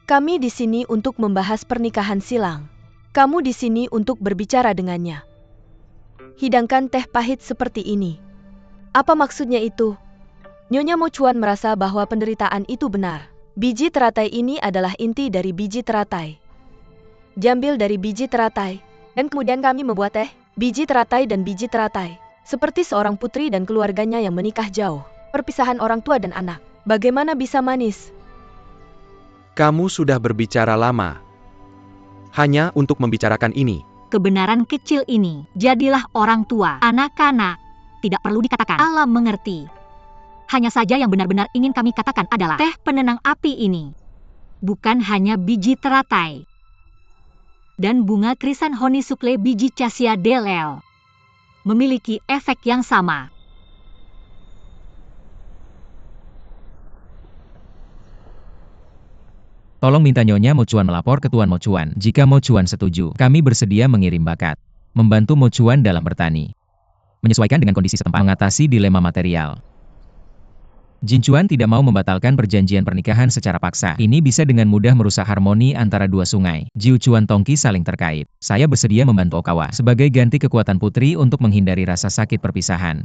Kami di sini untuk membahas pernikahan silang. Kamu di sini untuk berbicara dengannya. Hidangkan teh pahit seperti ini. Apa maksudnya itu? Nyonya Mo Chuan merasa bahwa penderitaan itu benar. Biji teratai ini adalah inti dari biji teratai. Diambil dari biji teratai, dan kemudian kami membuat teh, biji teratai dan biji teratai. Seperti seorang putri dan keluarganya yang menikah jauh. Perpisahan orang tua dan anak. Bagaimana bisa manis? Kamu sudah berbicara lama. Hanya untuk membicarakan ini. Kebenaran kecil ini, jadilah orang tua, anak-anak. Tidak perlu dikatakan, alam mengerti. Hanya saja yang benar-benar ingin kami katakan adalah teh penenang api ini. Bukan hanya biji teratai. Dan bunga krisan honeysuckle biji cassia delel. Memiliki efek yang sama. Tolong minta Nyonya Mo Chuan melapor ke Tuan Mo Chuan. Jika Mo Chuan setuju, kami bersedia mengirim bakat. Membantu Mo Chuan dalam bertani. Menyesuaikan dengan kondisi setempat, mengatasi dilema material. Jin Chuan tidak mau membatalkan perjanjian pernikahan secara paksa. Ini bisa dengan mudah merusak harmoni antara dua sungai. Jiu Chuan Tongki saling terkait. Saya bersedia membantu Okawa sebagai ganti kekuatan putri untuk menghindari rasa sakit perpisahan.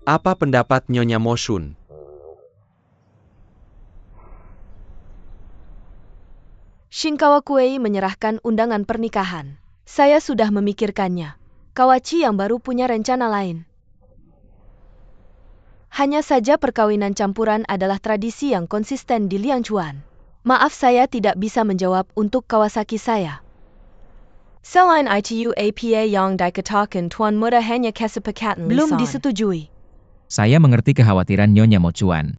Apa pendapat Nyonya Mo Shun? Shinkawa Kuei menyerahkan undangan pernikahan. Saya sudah memikirkannya. Kawachi yang baru punya rencana lain. Hanya saja perkawinan campuran adalah tradisi yang konsisten di Liangchuan. Maaf, saya tidak bisa menjawab untuk Kawasaki saya. Selain itu apa yang dikatakan Tuan Muda hanya kesepakatan belum disetujui. Saya mengerti kekhawatiran Nyonya Mo Chuan.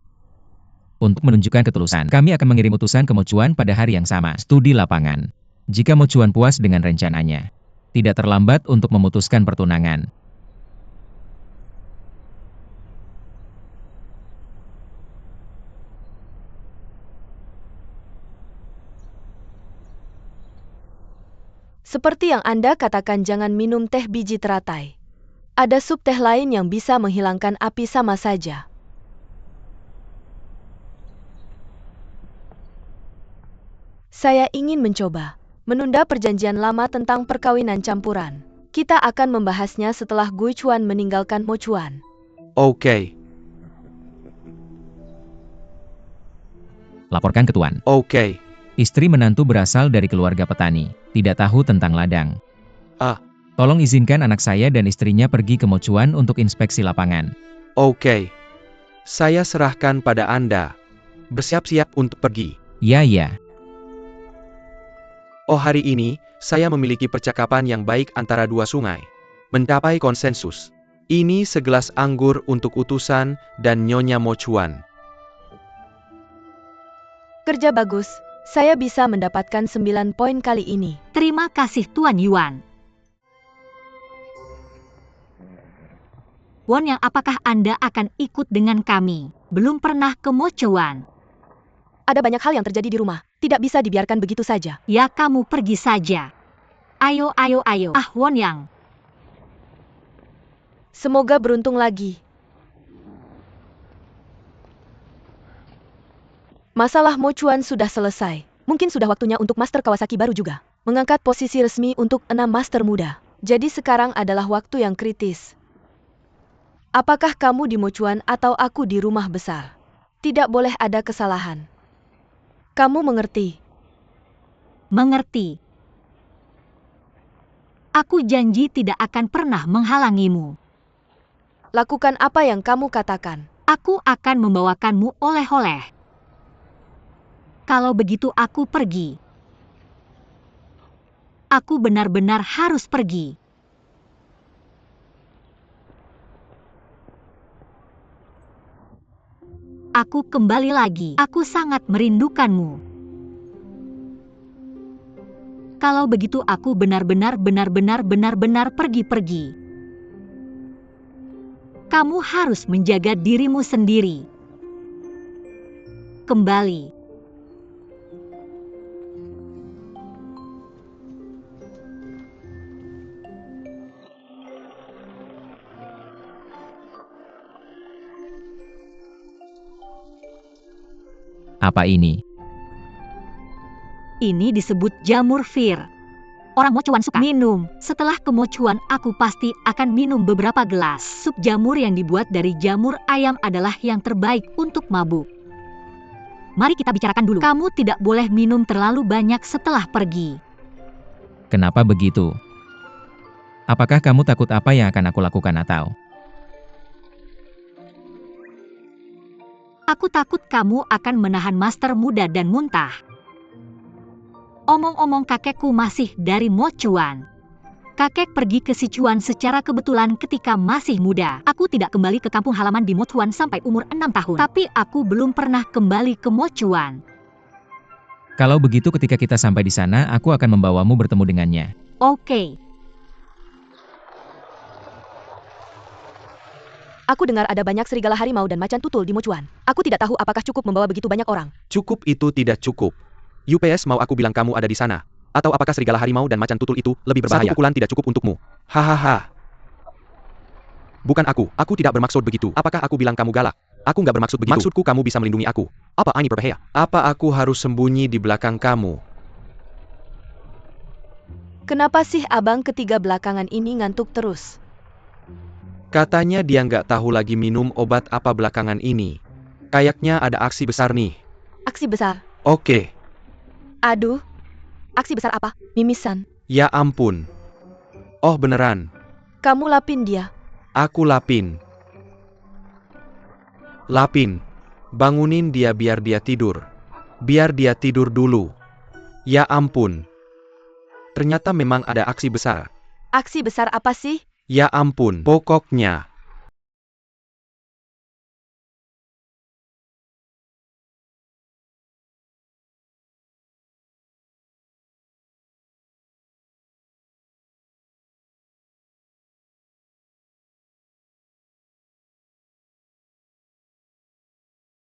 Untuk menunjukkan ketulusan, kami akan mengirim utusan ke Mo Chuan pada hari yang sama. Studi lapangan. Jika Mo Chuan puas dengan rencananya, tidak terlambat untuk memutuskan pertunangan. Seperti yang Anda katakan, jangan minum teh biji teratai. Ada sup teh lain yang bisa menghilangkan api sama saja. Saya ingin mencoba menunda perjanjian lama tentang perkawinan campuran. Kita akan membahasnya setelah Gui Chuan meninggalkan Mo Chuan. Oke. Laporkan ke Tuan. Oke. Istri menantu berasal dari keluarga petani, tidak tahu tentang ladang. Tolong izinkan anak saya dan istrinya pergi ke Mo Chuan untuk inspeksi lapangan. Oke. Saya serahkan pada Anda. Bersiap-siap untuk pergi. Ya. Oh, hari ini, saya memiliki percakapan yang baik antara dua sungai. Mencapai konsensus. Ini segelas anggur untuk utusan dan Nyonya Mo Chuan. Kerja bagus. Saya bisa mendapatkan 9 poin kali ini. Terima kasih Tuan Yuan. Won Yang, apakah Anda akan ikut dengan kami? Belum pernah ke Mo Chuan. Ada banyak hal yang terjadi di rumah. Tidak bisa dibiarkan begitu saja. Ya, kamu pergi saja. Ayo. Ah, Won Yang. Semoga beruntung lagi. Masalah Mo Chuan sudah selesai. Mungkin sudah waktunya untuk Master Kawasaki baru juga. Mengangkat posisi resmi untuk 6 Master muda. Jadi sekarang adalah waktu yang kritis. Apakah kamu di Mo Chuan atau aku di rumah besar? Tidak boleh ada kesalahan. Kamu mengerti? Mengerti. Aku janji tidak akan pernah menghalangimu. Lakukan apa yang kamu katakan. Aku akan membawakanmu oleh-oleh. Kalau begitu aku pergi. Aku benar-benar harus pergi. Aku kembali lagi. Aku sangat merindukanmu. Kalau begitu aku benar-benar pergi. Kamu harus menjaga dirimu sendiri. Kembali. Apa ini? Ini disebut jamur fir. Orang Mochuan suka minum. Setelah ke Mochuan, aku pasti akan minum beberapa gelas. Sup jamur yang dibuat dari jamur ayam adalah yang terbaik untuk mabuk. Mari kita bicarakan dulu. Kamu tidak boleh minum terlalu banyak setelah pergi. Kenapa begitu? Apakah kamu takut apa yang akan aku lakukan atau? Aku takut kamu akan menahan master muda dan muntah. Omong-omong, kakekku masih dari Mochuan. Kakek pergi ke Sichuan secara kebetulan ketika masih muda. Aku tidak kembali ke kampung halaman di Mochuan sampai umur 6 tahun. Tapi aku belum pernah kembali ke Mochuan. Kalau begitu ketika kita sampai di sana, aku akan membawamu bertemu dengannya. Oke. Aku dengar ada banyak serigala harimau dan macan tutul di Mochuan. Aku tidak tahu apakah cukup membawa begitu banyak orang. Cukup itu tidak cukup. UPS mau aku bilang kamu ada di sana. Atau apakah serigala harimau dan macan tutul itu lebih berbahaya? Satu pukulan tidak cukup untukmu. Hahaha. Bukan aku tidak bermaksud begitu. Apakah aku bilang kamu galak? Aku nggak bermaksud begitu. Maksudku kamu bisa melindungi aku. Apa ini berbahaya? Apa aku harus sembunyi di belakang kamu? Kenapa sih abang ketiga belakangan ini ngantuk terus? Katanya dia nggak tahu lagi minum obat apa belakangan ini. Kayaknya ada aksi besar nih. Aksi besar. Oke. Aduh. Aksi besar apa? Mimisan. Ya ampun. Oh beneran. Kamu lapin dia. Aku lapin. Lapin. Bangunin dia biar dia tidur. Biar dia tidur dulu. Ya ampun. Ternyata memang ada aksi besar. Aksi besar apa sih? Ya ampun. Pokoknya.